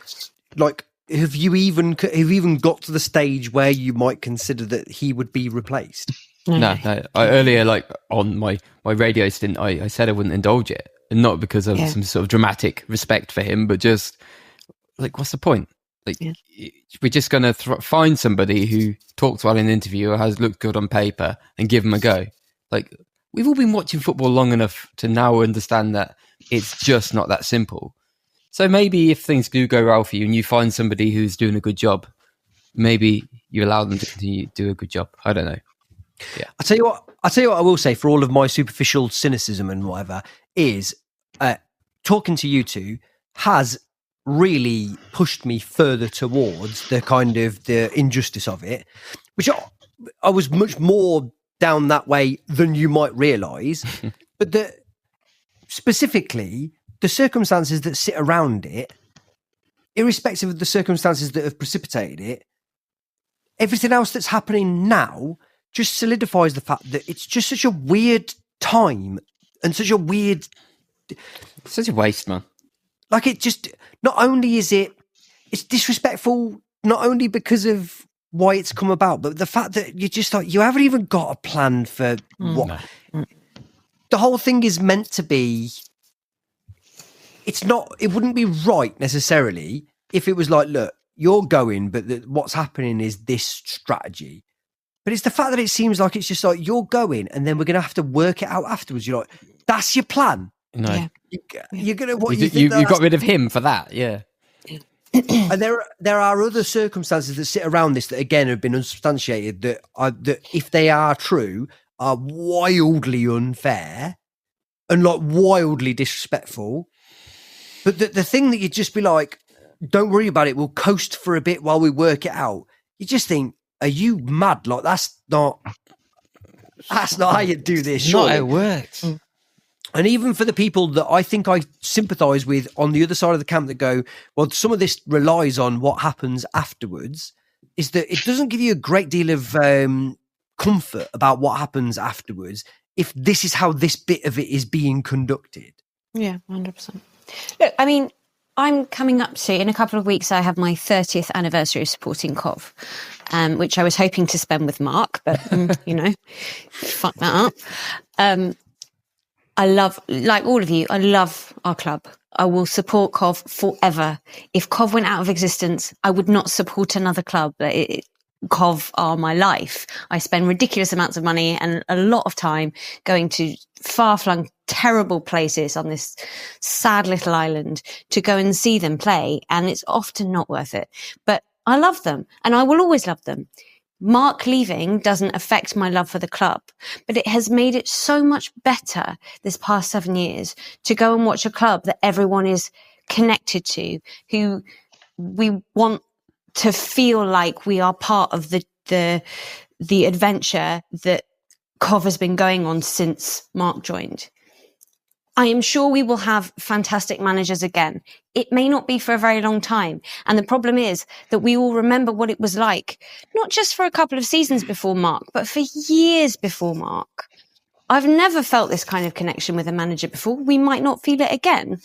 Like have you even got to the stage where you might consider that he would be replaced? No. Earlier, like on my radio stint, I said I wouldn't indulge it, and not because of some sort of dramatic respect for him, but just like, what's the point? Like, we're just going to find somebody who talks well in an interview or has looked good on paper and give them a go. Like, we've all been watching football long enough to now understand that it's just not that simple. So maybe if things do go well for you and you find somebody who's doing a good job, maybe you allow them to continue to do a good job. I don't know. Yeah. I'll tell you what I will say, for all of my superficial cynicism and whatever, is talking to you two has really pushed me further towards the kind of the injustice of it, which I was much more down that way than you might realise. But specifically, the circumstances that sit around it, irrespective of the circumstances that have precipitated it, everything else that's happening now just solidifies the fact that it's just such a weird time and such a weird... Such a waste, man. Like, it just... Not only is it's disrespectful, not only because of why it's come about, but the fact that you just like, you haven't even got a plan for what... No. The whole thing is meant to be... It wouldn't be right necessarily if it was like, look, you're going, but what's happening is this strategy. But it's the fact that it seems like it's just like, you're going and then we're going to have to work it out afterwards. You're like, that's your plan. No. Yeah. You're going to... You got rid of him for that, yeah. And there are other circumstances that sit around this that, again, have been unsubstantiated that if they are true, are wildly unfair and like wildly disrespectful. But the thing that you'd just be like, don't worry about it, we'll coast for a bit while we work it out. You just think, are you mad? Like, that's not how you do this. It's not how it works. And even for the people that I think I sympathise with on the other side of the camp that go, well, some of this relies on what happens afterwards, is that it doesn't give you a great deal of comfort about what happens afterwards if this is how this bit of it is being conducted. Yeah, 100%. Look, I mean, I'm coming up to, in a couple of weeks, I have my 30th anniversary of supporting Cov, which I was hoping to spend with Mark, but, fuck that up. I love, like all of you, I love our club. I will support Cov forever. If Cov went out of existence, I would not support another club. Cov are my life. I spend ridiculous amounts of money and a lot of time going to far-flung, terrible places on this sad little island to go and see them play, and it's often not worth it. But I love them, and I will always love them. Mark leaving doesn't affect my love for the club, but it has made it so much better this past 7 years to go and watch a club that everyone is connected to, who we want to feel like we are part of the adventure that Cov has been going on since Mark joined. I am sure we will have fantastic managers again. It may not be for a very long time. And the problem is that we all remember what it was like, not just for a couple of seasons before Mark, but for years before Mark. I've never felt this kind of connection with a manager before. We might not feel it again.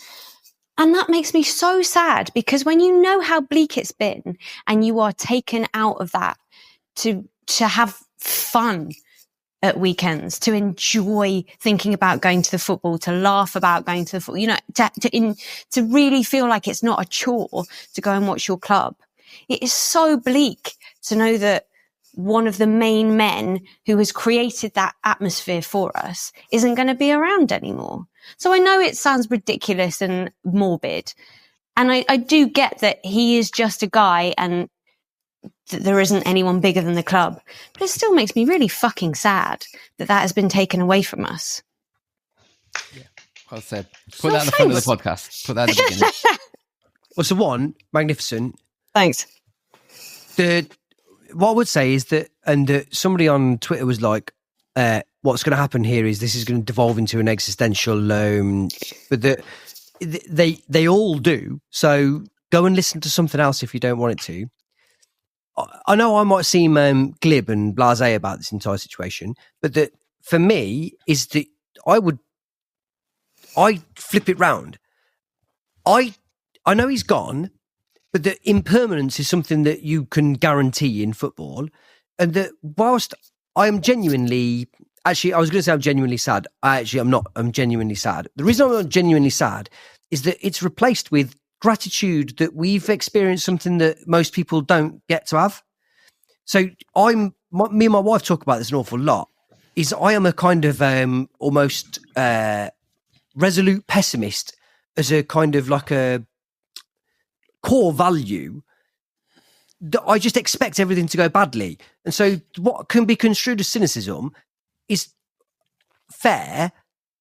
And that makes me so sad, because when you know how bleak it's been and you are taken out of that to have fun at weekends, to enjoy thinking about going to the football, to laugh about going to the football, to really feel like it's not a chore to go and watch your club. It is so bleak to know that one of the main men who has created that atmosphere for us isn't going to be around anymore. So I know it sounds ridiculous and morbid, and I do get that he is just a guy and that there isn't anyone bigger than the club, but it still makes me really fucking sad that has been taken away from us. Yeah, well said. Put that in the front of the podcast. Put that at the beginning. Well, so one, magnificent. Thanks. What I would say is that, and somebody on Twitter was like, what's going to happen here is this is going to devolve into an existential, but they all do. So go and listen to something else if you don't want it to. I know I might seem glib and blasé about this entire situation, but that for me is that I flip it round. I know he's gone. but that impermanence is something that you can guarantee in football. And that whilst I am genuinely, actually, I was going to say I'm genuinely sad. I'm not. I'm genuinely sad. The reason I'm not genuinely sad is that it's replaced with gratitude that we've experienced something that most people don't get to have. So me and my wife talk about this an awful lot. Is I am a kind of almost resolute pessimist as a kind of like a core value. That I just expect everything to go badly. And so what can be construed as cynicism is fair,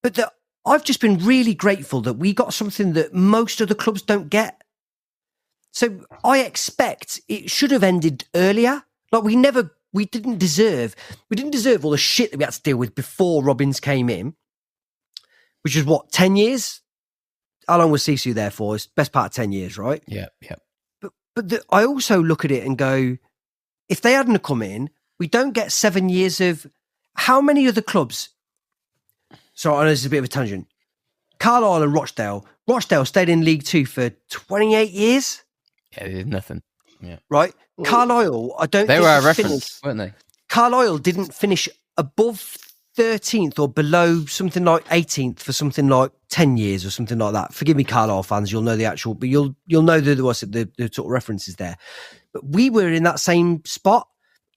but that I've just been really grateful that we got something that most other clubs don't get. So I expect it should have ended earlier. Like we didn't deserve all the shit that we had to deal with before Robbins came in, which is what, 10 years? How long was Sisu there for? It's best part of 10 years, right? Yeah. But I also look at it and go, if they hadn't come in, we don't get 7 years of how many other clubs. So I know this is a bit of a tangent. Carlisle and Rochdale. Rochdale stayed in League Two for 28 years. Yeah, they did nothing. Yeah. Right? Carlisle, I don't They think were a was reference, finished. weren't they? Carlisle didn't finish above 13th or below something like 18th for something like 10 years or something like that. Forgive me, Carlisle fans, you'll know the actual, but you'll know the sort of references there. But we were in that same spot.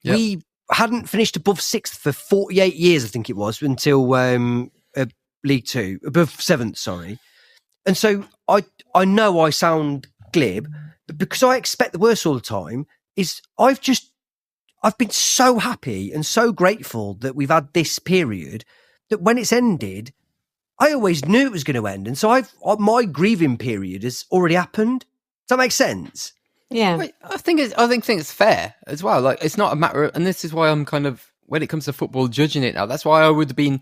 Yep. We hadn't finished above 6th for 48 years, I think it was, until League Two, above 7th, sorry. And so I know I sound glib, but because I expect the worst all the time, I've been so happy and so grateful that we've had this period that when it's ended, I always knew it was going to end. And so my grieving period has already happened. Does that make sense? Yeah. I think it's fair as well. Like, it's not a matter of, and this is why I'm kind of, when it comes to football, judging it now, that's why I would have been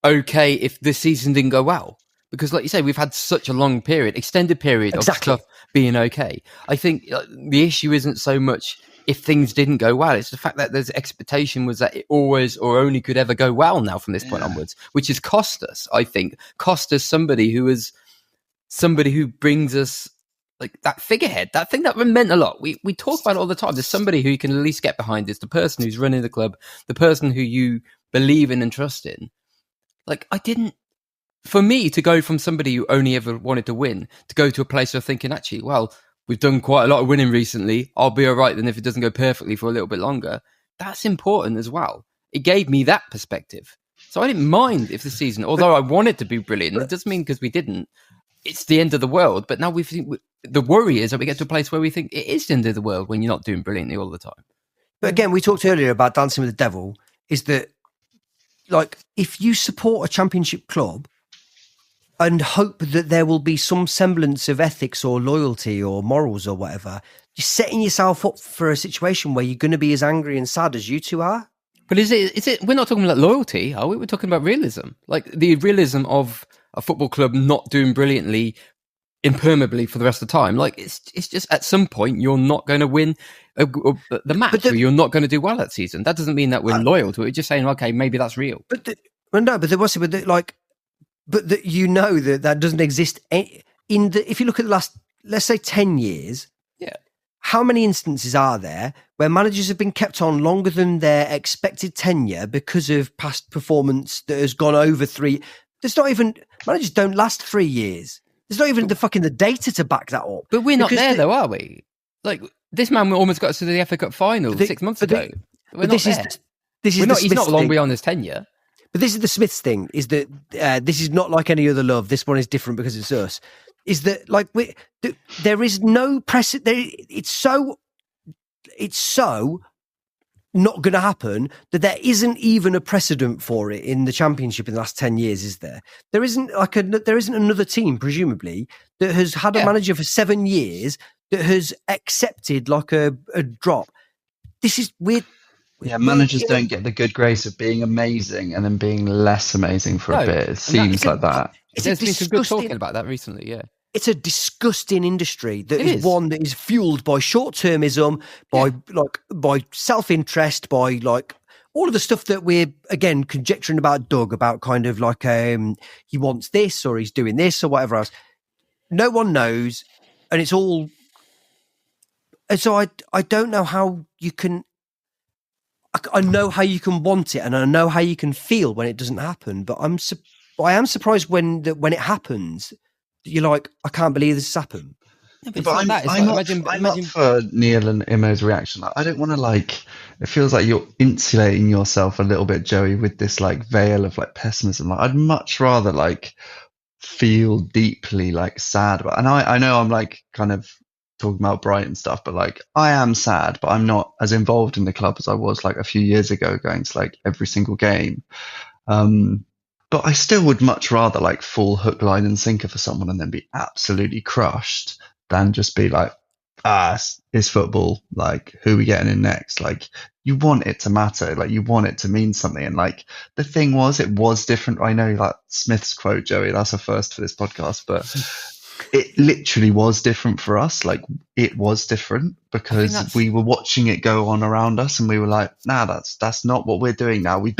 okay if this season didn't go well. Because like you say, we've had such a long period, extended period of stuff being okay. I think the issue isn't so much if things didn't go well. It's the fact that there's expectation was that it always or only could ever go well now from this point onwards, which has cost us, I think, somebody who brings us like that figurehead, that thing that meant a lot. We talk about it all the time. There's somebody who you can at least get behind. It's the person who's running the club, the person who you believe in and trust in. Like, for me to go from somebody who only ever wanted to win to go to a place of thinking, actually, well, we've done quite a lot of winning recently. I'll be all right then if it doesn't go perfectly for a little bit longer. That's important as well. It gave me that perspective. So I didn't mind if the season, although I wanted to be brilliant, it doesn't mean because we didn't, it's the end of the world. But now the worry is that we get to a place where we think it is the end of the world when you're not doing brilliantly all the time. But again, we talked earlier about Dancing with the Devil, is that, like, if you support a championship club and hope that there will be some semblance of ethics or loyalty or morals or whatever, you're setting yourself up for a situation where you're going to be as angry and sad as you two are. But is it, we're not talking about loyalty, are we? We're talking about realism. Like the realism of a football club not doing brilliantly, impermeably for the rest of the time. Like it's just at some point you're not going to win the match, or you're not going to do well that season. That doesn't mean that we're loyal to it. We're just saying, okay, maybe that's real. But that you know that doesn't exist if you look at the last, let's say 10 years. Yeah. How many instances are there where managers have been kept on longer than their expected tenure because of past performance that has gone over 3? Managers don't last 3 years. There's not even the data to back that up. But we're not there though, are we? Like this man almost got us to the FA Cup final 6 months ago. We're not there. He's not long beyond his tenure. But this is the Smiths thing, is that this is not like any other love. This one is different because it's us. Is that like there is no precedent. It's so not going to happen that there isn't even a precedent for it in the Championship in the last 10 years, is there? There isn't another team, presumably, that has had a manager for 7 years that has accepted like a drop. This is weird. Yeah, managers don't get the good grace of being amazing and then being less amazing for a bit. It seems like that. There's been some good talking about that recently, yeah. It's a disgusting industry that is one that is fueled by short-termism, by self-interest, by like all of the stuff that we're again conjecturing about Doug, about kind of like he wants this or he's doing this or whatever else. No one knows, and it's all so I don't know how you can. I know how you can want it, and I know how you can feel when it doesn't happen. But I am surprised when it happens. You're like, I can't believe this has happened. Yeah, But I'm not for Neil and Imo's reaction. I don't want to it feels like you're insulating yourself a little bit, Joey, with this veil of pessimism. I'd much rather feel deeply sad about, and I know I'm kind of talking about Brighton stuff, but I am sad, but I'm not as involved in the club as I was a few years ago, going to every single game. But I still would much rather fall hook, line and sinker for someone and then be absolutely crushed than just be it's football. Who are we getting in next? You want it to matter. You want it to mean something. And the thing was, it was different. I know Smith's quote, Joey, that's a first for this podcast, but it literally was different for us. It was different because we were watching it go on around us and we were nah, that's not what we're doing now. We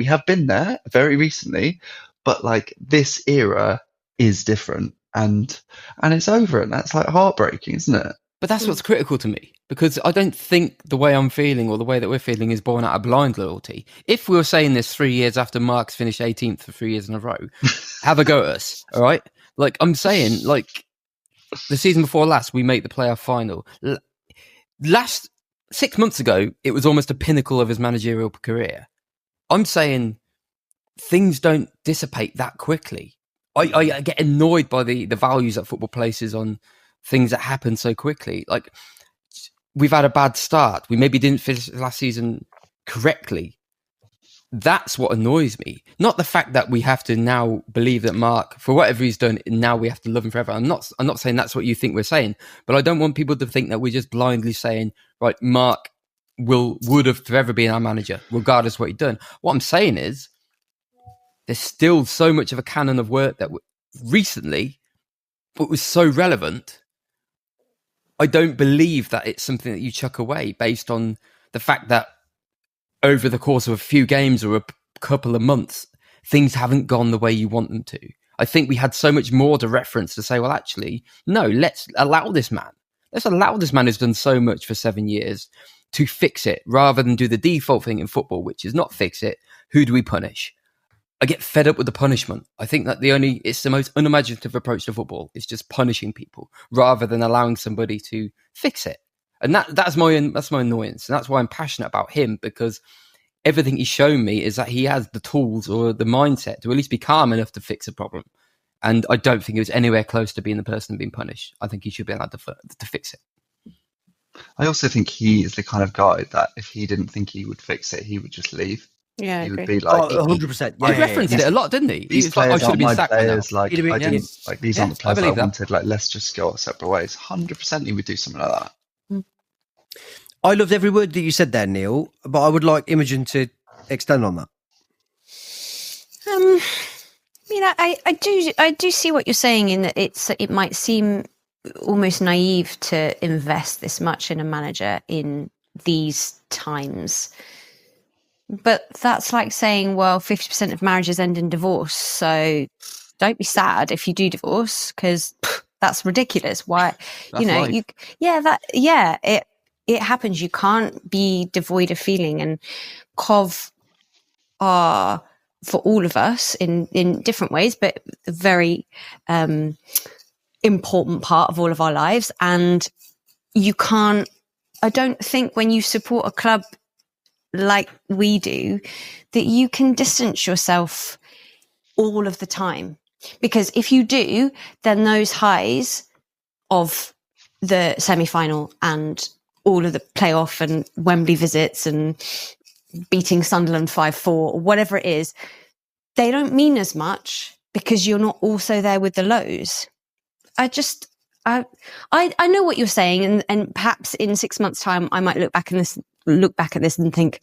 have been there very recently, but this era is different and it's over, and that's heartbreaking, isn't it? But that's what's critical to me, because I don't think the way I'm feeling or the way that we're feeling is born out of blind loyalty. If we were saying this 3 years after Mark's finished 18th for 3 years in a row, have a go at us, all right? I'm saying, the season before last, we make the playoff final. Last 6 months ago, it was almost a pinnacle of his managerial career. I'm saying things don't dissipate that quickly. I get annoyed by the values that football places on things that happen so quickly. We've had a bad start. We maybe didn't finish last season correctly. That's what annoys me. Not the fact that we have to now believe that Mark, for whatever he's done, now we have to love him forever. I'm not saying that's what you think we're saying, but I don't want people to think that we're just blindly saying, right, Mark would have forever been our manager, regardless of what he'd done. What I'm saying is, there's still so much of a canon of work that recently, but was so relevant. I don't believe that it's something that you chuck away based on the fact that over the course of a few games or a couple of months, things haven't gone the way you want them to. I think we had so much more to reference to say, well, actually, no, let's allow this man. Let's allow this man who's done so much for 7 years to fix it, rather than do the default thing in football, which is not fix it. Who do we punish? I get fed up with the punishment. I think that it's the most unimaginative approach to football. It's just punishing people rather than allowing somebody to fix it. And that's my annoyance. And that's why I'm passionate about him, because everything he's shown me is that he has the tools or the mindset to at least be calm enough to fix a problem. And I don't think he was anywhere close to being the person being punished. I think he should be allowed to fix it. I also think he is the kind of guy that if he didn't think he would fix it, he would just leave. Yeah, he I would agree. be 100%. Yeah, he referenced it a lot, didn't he? These players aren't my players. I didn't these aren't the players I wanted. That. Let's just go our separate ways. 100%, he would do something like that. I loved every word that you said there, Neil, but I would like Imogen to extend on that. I do see what you're saying in that it might seem almost naive to invest this much in a manager in these times. But that's like saying, well, 50% of marriages end in divorce. So don't be sad if you do divorce, because that's ridiculous. Why? That's It happens. You can't be devoid of feeling. And Cov are, for all of us in different ways, but a very important part of all of our lives. And I don't think when you support a club like we do, that you can distance yourself all of the time. Because if you do, then those highs of the semi-final and all of the playoff and Wembley visits and beating Sunderland 5-4 or whatever it is, they don't mean as much because you're not also there with the lows. I know what you're saying, and perhaps in 6 months' time I might look back at this and think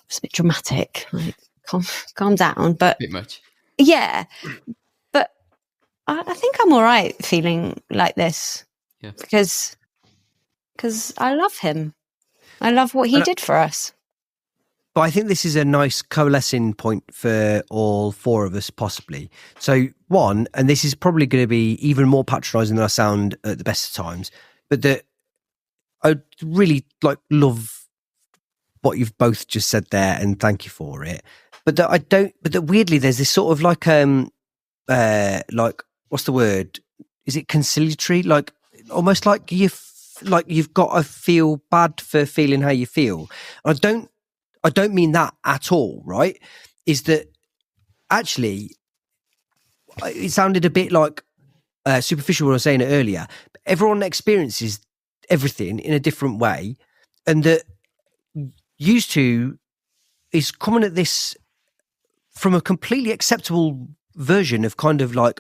it's a bit dramatic. Like, calm down. But a bit much. Yeah, but I think I'm all right feeling like this. Yeah, because I love him. I love what he did for us. But I think this is a nice coalescing point for all four of us, possibly. So one, and this is probably going to be even more patronising than I sound at the best of times, but that I really love what you've both just said there, and thank you for it. But that weirdly, there's this sort of what's the word? Is it conciliatory? Almost like you've got to feel bad for feeling how you feel. I don't mean that at all, right? Is that actually, it sounded a bit superficial when I was saying it earlier, but everyone experiences everything in a different way, and that used to is coming at this from a completely acceptable version of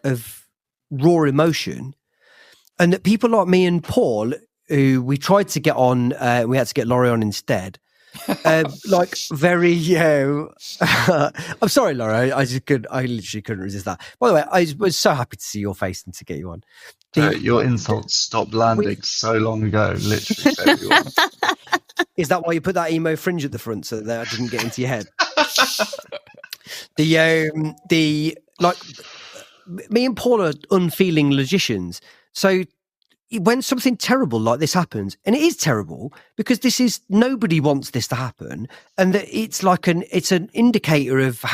of raw emotion, and that people like me and Paul, who we tried to get on, we had to get Laurie on instead. Very, I'm sorry, Laurie. I literally couldn't resist that. By the way, I was so happy to see your face and to get you on. Your insults stopped landing so long ago, literally. To everyone. Is that why you put that emo fringe at the front so that I didn't get into your head? Me and Paul are unfeeling logicians. So when something terrible like this happens, and it is terrible because nobody wants this to happen, and that it's an indicator of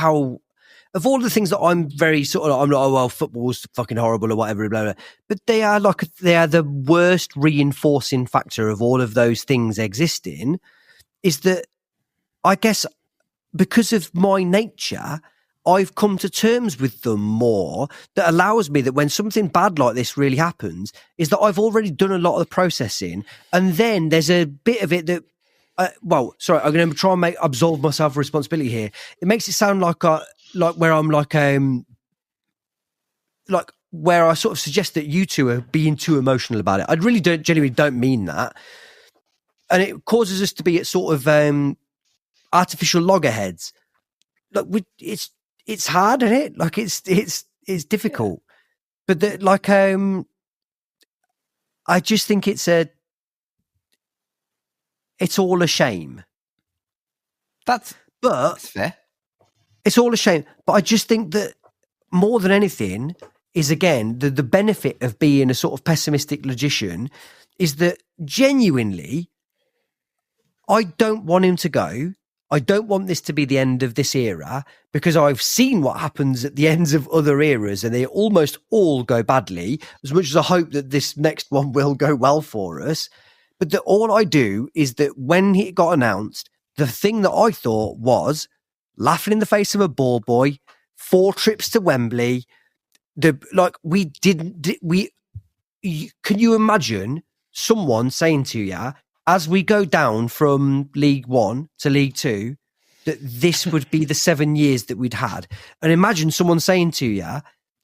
all the things that I'm very I'm not, oh well, football's fucking horrible or whatever, blah, blah, but they are the worst reinforcing factor of all of those things existing. Is that, I guess, because of my nature, I've come to terms with them more, that allows me that when something bad like this really happens, is that I've already done a lot of the processing. And then there's a bit of it that, I'm going to try and absolve myself of responsibility here. It makes it sound where I sort of suggest that you two are being too emotional about it. I really genuinely don't mean that. And it causes us to be at sort of artificial loggerheads. It's hard, isn't it? It's difficult. But I just think it's all a shame. That's fair. It's all a shame. But I just think that more than anything is, again, the benefit of being a sort of pessimistic logician is that genuinely, I don't want him to go. I don't want this to be the end of this era, because I've seen what happens at the ends of other eras, and they almost all go badly, as much as I hope that this next one will go well for us. But that all I do is that when it got announced, the thing that I thought was laughing in the face of a ball boy, 4 trips to Wembley. Can you imagine someone saying to you, as we go down from League One to League Two, that this would be the 7 years that we'd had? And imagine someone saying to you,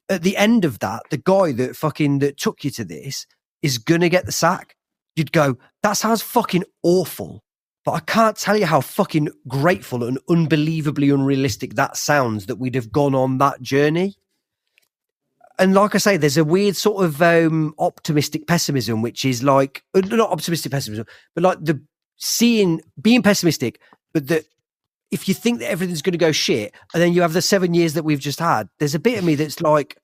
at the end of that, the guy that took you to this is going to get the sack. You'd go, that sounds fucking awful. But I can't tell you how fucking grateful and unbelievably unrealistic that sounds, that we'd have gone on that journey. And like I say, there's a weird sort of optimistic pessimism, which is not optimistic pessimism, but being pessimistic, but that if you think that everything's going to go shit, and then you have the 7 years that we've just had, there's a bit of me that's like,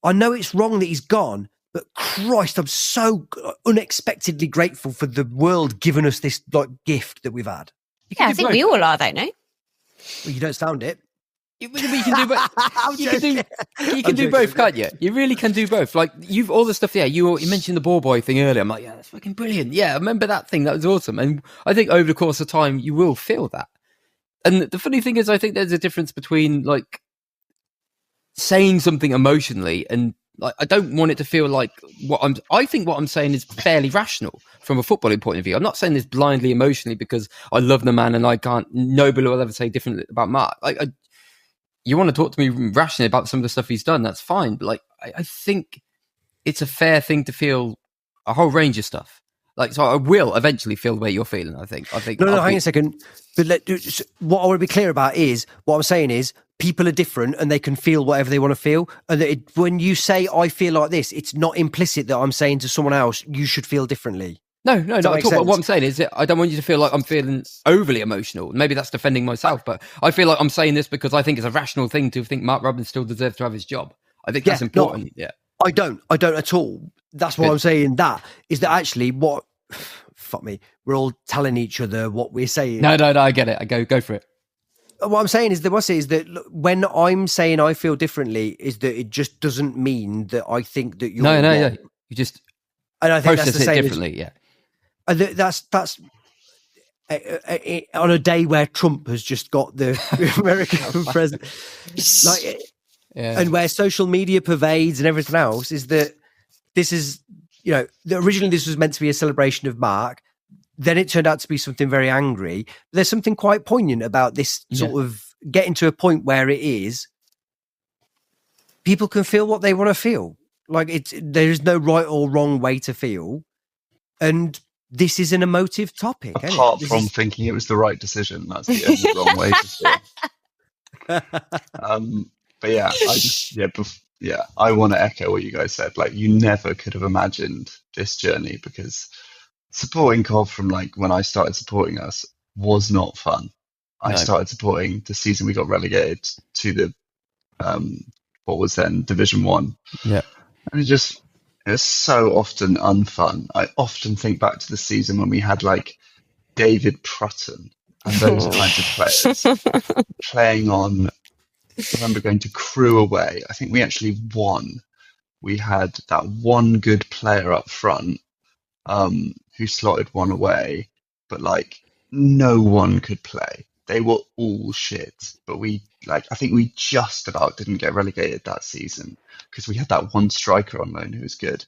I know it's wrong that he's gone, but Christ, I'm so unexpectedly grateful for the world giving us this gift that we've had. Yeah, I think we all are, though, no? Well, you don't sound it. You can do both. You can do both, can't you? You really can do both. You've all the stuff. Yeah, you mentioned the ball boy thing earlier. I'm like, yeah, that's fucking brilliant. Yeah, I remember that thing. That was awesome. And I think over the course of time, you will feel that. And the funny thing is, I think there's a difference between saying something emotionally and I don't want it to feel like I think what I'm saying is fairly rational from a footballing point of view. I'm not saying this blindly emotionally because I love the man and nobody will ever say differently about Mark. You want to talk to me rationally about some of the stuff he's done, that's fine. But I think it's a fair thing to feel a whole range of stuff. So I will eventually feel the way you're feeling, I think. No, hang on a second. But what I want to be clear about is, what I'm saying is, people are different and they can feel whatever they want to feel. And when you say, I feel like this, it's not implicit that I'm saying to someone else, you should feel differently. No, not at all. But what I'm saying is that I don't want you to feel like I'm feeling overly emotional. Maybe that's defending myself, but I feel like I'm saying this because I think it's a rational thing to think Mark Robins still deserves to have his job. I think that's important. I don't at all. That's why I'm saying that, is that actually what, fuck me, we're all telling each other what we're saying. No, I get it. I go for it. What I'm saying is that look, when I'm saying I feel differently, is that it just doesn't mean that I think that you're No. wrong. You just And I think process that's the it same differently. Yeah. That's on a day where Trump has just got the American president, like, and where social media pervades and everything else, is that this is, originally this was meant to be a celebration of Mark. Then it turned out to be something very angry. There's something quite poignant about this sort of getting to a point where it is people can feel what they want to feel. Like there is no right or wrong way to feel, and this is an emotive topic. Apart from thinking it was the right decision, that's the only wrong way to feel. But yeah, I want to echo what you guys said. Like, you never could have imagined this journey, because supporting Cov from like when I started supporting us was not fun. I started supporting the season we got relegated to the what was then Division 1. Yeah. And it's so often unfun. I often think back to the season when we had like David Prutton and those kinds of players playing on. I remember going to Crewe away. I think we actually won. We had that one good player up front who slotted one away, but like no one could play. They were all shit. But I think we just about didn't get relegated that season because we had that one striker on loan who was good.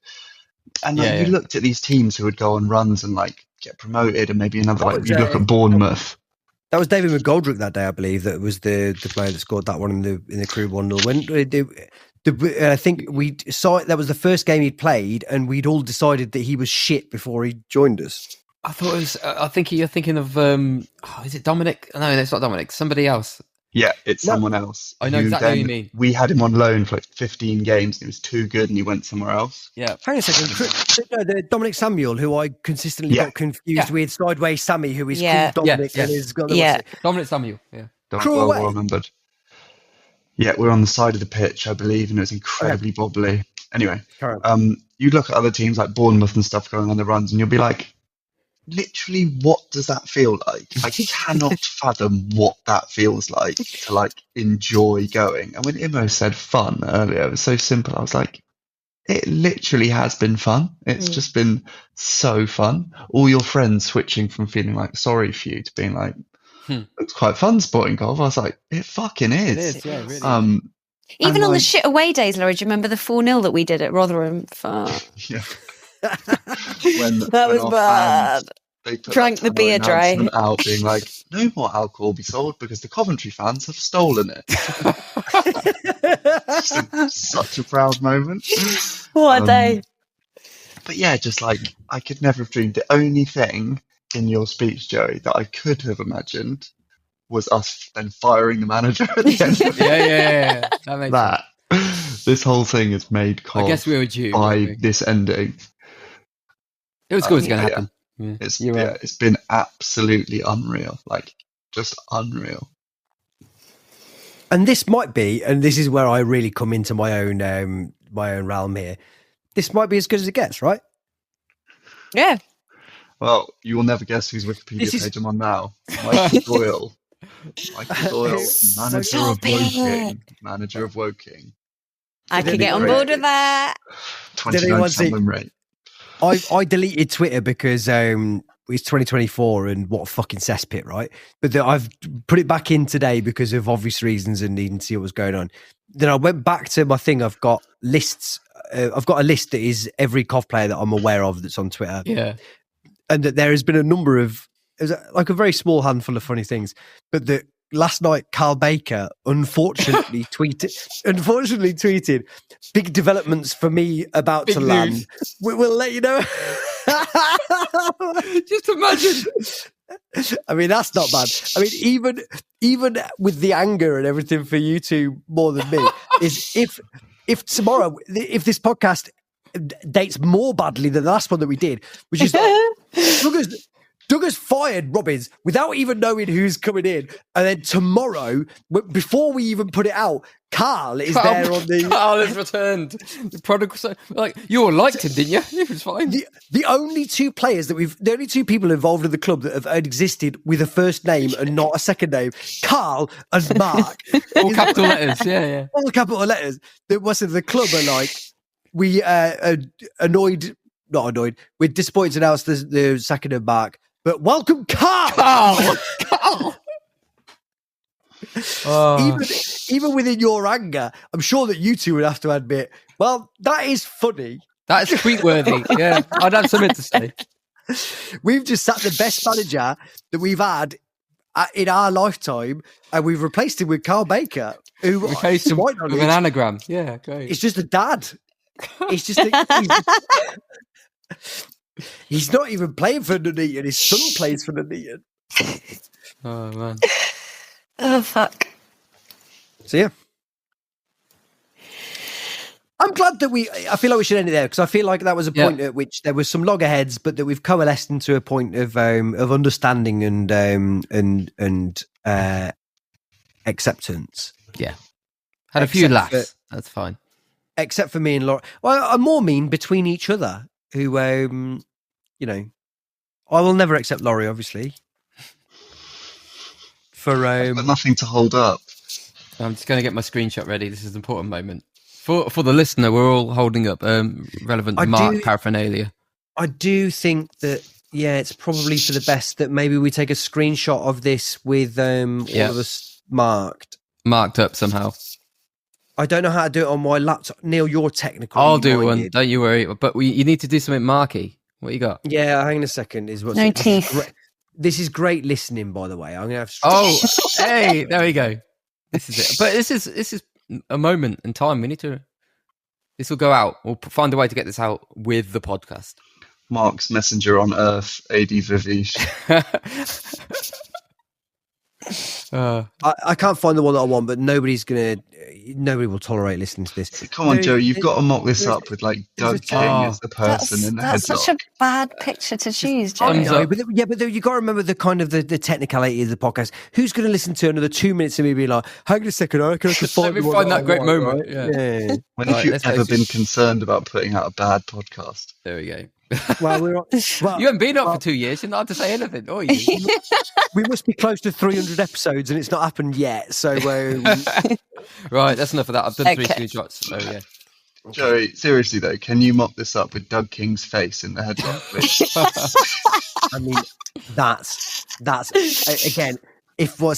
And you looked at these teams who would go on runs and like get promoted, and maybe another, you look at Bournemouth. That was David McGoldrick that day, I believe. That was the player that scored that one in the Crewe 1-0 win. I think we saw it. That was the first game he'd played, and we'd all decided that he was shit before he joined us. I thought it was. I think you're thinking of. Is it Dominic? No, it's not Dominic. Somebody else. Yeah, it's someone else. I know exactly what you mean. We had him on loan for like 15 games, and he was too good, and he went somewhere else. Yeah. Hang on a second. The Dominic Samuel, who I consistently got confused with Sideways Sammy, who is called Dominic. And is Dominic Samuel. Yeah. Well remembered. Yeah, we're on the side of the pitch, I believe, and it was incredibly bobbly. Anyway, you look at other teams like Bournemouth and stuff going on the runs, and you'll be like, literally, what does that feel like? I cannot fathom what that feels like to like enjoy going. And when Imo said fun earlier, it was so simple. I was like, it literally has been fun. It's just been so fun. All your friends switching from feeling like sorry for you to being like, it's quite fun sporting golf. I was like, it fucking is. It is, yeah, really. Even on the shit away days, Laurie, do you remember the 4-0 that we did at Rotherham? Yeah. That was bad. They put Drank the beer dry. Out being like, no more alcohol will be sold because the Coventry fans have stolen it. Such a proud moment. What a day. But yeah, just like, I could never have dreamed. The only thing in your speech, Joey, that I could have imagined was us then firing the manager at the end. Yeah. That makes sense. This whole thing is made I guess we were due by this ending. It was good. It's going to happen. Yeah. It's been absolutely unreal, like just unreal. And this might be, and this is where I really come into my own realm here. This might be as good as it gets, right? Yeah. Well, you will never guess whose Wikipedia page I'm on now. Michael Doyle. Manager of Woking. I could get on board with that. 29% win rate. I deleted Twitter because it's 2024 and what a fucking cesspit, right? But I've put it back in today because of obvious reasons and needing to see what was going on. Then I went back to my thing. I've got lists. I've got a list that is every COF player that I'm aware of that's on Twitter. Yeah. And that there has been a number of, it was like a very small handful of funny things. But that last night, Carl Baker unfortunately tweeted, big developments for me about to land. We'll let you know. Just imagine. I mean, that's not bad. I mean, even with the anger and everything for you two more than me, is if tomorrow, if this podcast dates more badly than the last one that we did, which is Doug has fired Robbins without even knowing who's coming in. And then tomorrow, before we even put it out, Carl is there on the... Carl has returned. The prodigal son. Like, you all liked him, didn't you? He was fine. The only two players the only two people involved in the club that have existed with a first name and not a second name, Carl and Mark. All capital letters, yeah. All capital letters. The club are like, we not annoyed. We're disappointed to announce the second of Mark, but welcome Carl! Carl! Oh. Even within your anger, I'm sure that you two would have to admit, well, that is funny. That's tweet-worthy, yeah. I'd have something to say. We've just sat the best manager that we've had in our lifetime, and we've replaced him with Carl Baker, who replaced him with an anagram. Yeah, great. It's just a dad. It's just he's not even playing for Nuneaton. His son plays for Nuneaton. Oh man. Oh fuck. So yeah. I'm glad that I feel like we should end it there, because I feel like that was a point at which there was some loggerheads, but that we've coalesced into a point of understanding and acceptance. Yeah. Had a few laughs. That's fine. Except for me and Laura. Well, I'm more mean between each other, who, I will never accept Laurie, obviously. I've got nothing to hold up. I'm just going to get my screenshot ready. This is an important moment. For the listener, we're all holding up relevant Mark paraphernalia. I do think that, it's probably for the best that maybe we take a screenshot of this with all of us marked up somehow. I don't know how to do it on my laptop. Neil, you're technical. I'll do one. Don't you worry. But you need to do something marky. What you got? Yeah, hang on a second. No teeth. This is great listening, by the way. I'm gonna have. Hey, there we go. This is it. But this is a moment in time. We need to. This will go out. We'll find a way to get this out with the podcast. Mark's messenger on Earth, AD Vivish. I can't find the one that I want, but nobody will tolerate listening to this. Come on, Joe, you've got to mock this up with like Doug King as the person in the headlock. That's such a bad picture to choose, Joe. But you got to remember the kind of the technicality of the podcast. Who's going to listen to another 2 minutes of me being like, hang on a second, I reckon I can find Let me find that great moment. Right? Yeah. When have you ever been concerned about putting out a bad podcast? There we go. Well, you haven't been up for 2 years. You're not allowed to say anything, are you? We must be close to 300 episodes, and it's not happened yet. So, right, that's enough of that. I've done 3 screenshots. So yeah. Joey, seriously though, can you mock this up with Doug King's face in the headlock, please? I mean, that's again. If I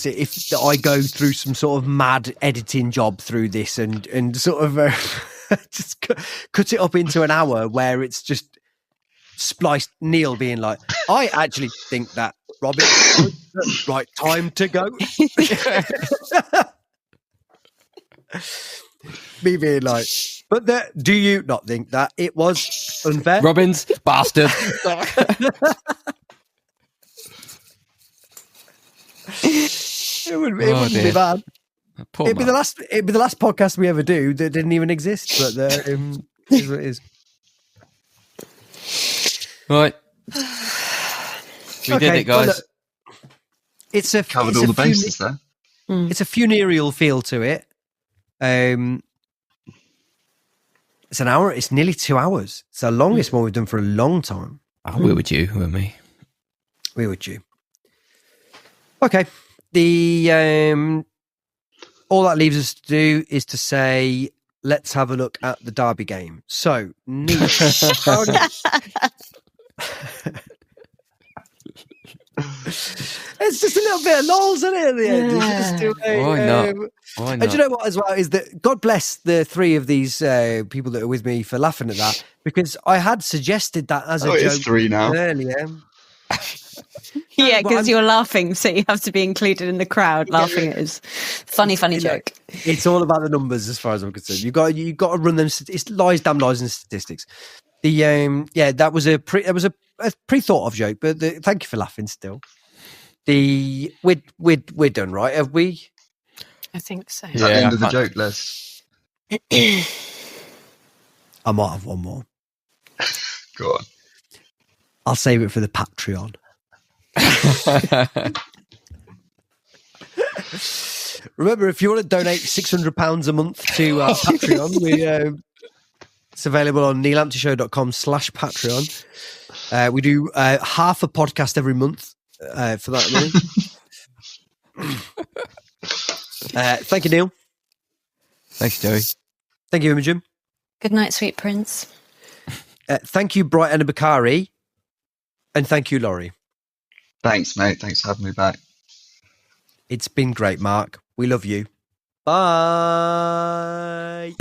go through some sort of mad editing job through this and sort of just cut it up into an hour where it's just spliced Neil being like, I actually think that Robin right time to go. Me being like, but do you not think that it was unfair? Robbins, bastard. It wouldn't be bad. It'd be the last podcast we ever do that didn't even exist, but it is what it is. Right. We did it, guys. Well, covered all the bases there. It's a funereal feel to it. It's an hour. It's nearly 2 hours. It's the longest one we've done for a long time. Oh, we were due, weren't we? We were due. Okay. The all that leaves us to do is to say, let's have a look at the Derby game. So, Neil, it's just a little bit of lols, isn't it? At the end, just do Why not? Why not? And do you know what? As well, is that God bless the 3 of these people that are with me for laughing at that, because I had suggested that as a joke. It's 3 now Earlier. Yeah, because you're laughing, so you have to be included in the crowd laughing at his funny joke. It's all about the numbers, as far as I'm concerned. You got to run them. It's lies and statistics. That was a pre-thought of joke, but thank you for laughing. Still, we're done, right? Have we? I think so. Is that the end of the joke list? I might have one more. Go on. I'll save it for the Patreon. Remember, if you want to donate £600 a month to our Patreon, it's available on neelampteyshow.com/Patreon. We do half a podcast every month for that money. Thank you, Neil. Thanks, Joey. Thank you, Imogen. Good night, sweet prince. Thank you, Bright and Bakari. And thank you, Laurie. Thanks, mate. Thanks for having me back. It's been great, Mark. We love you. Bye.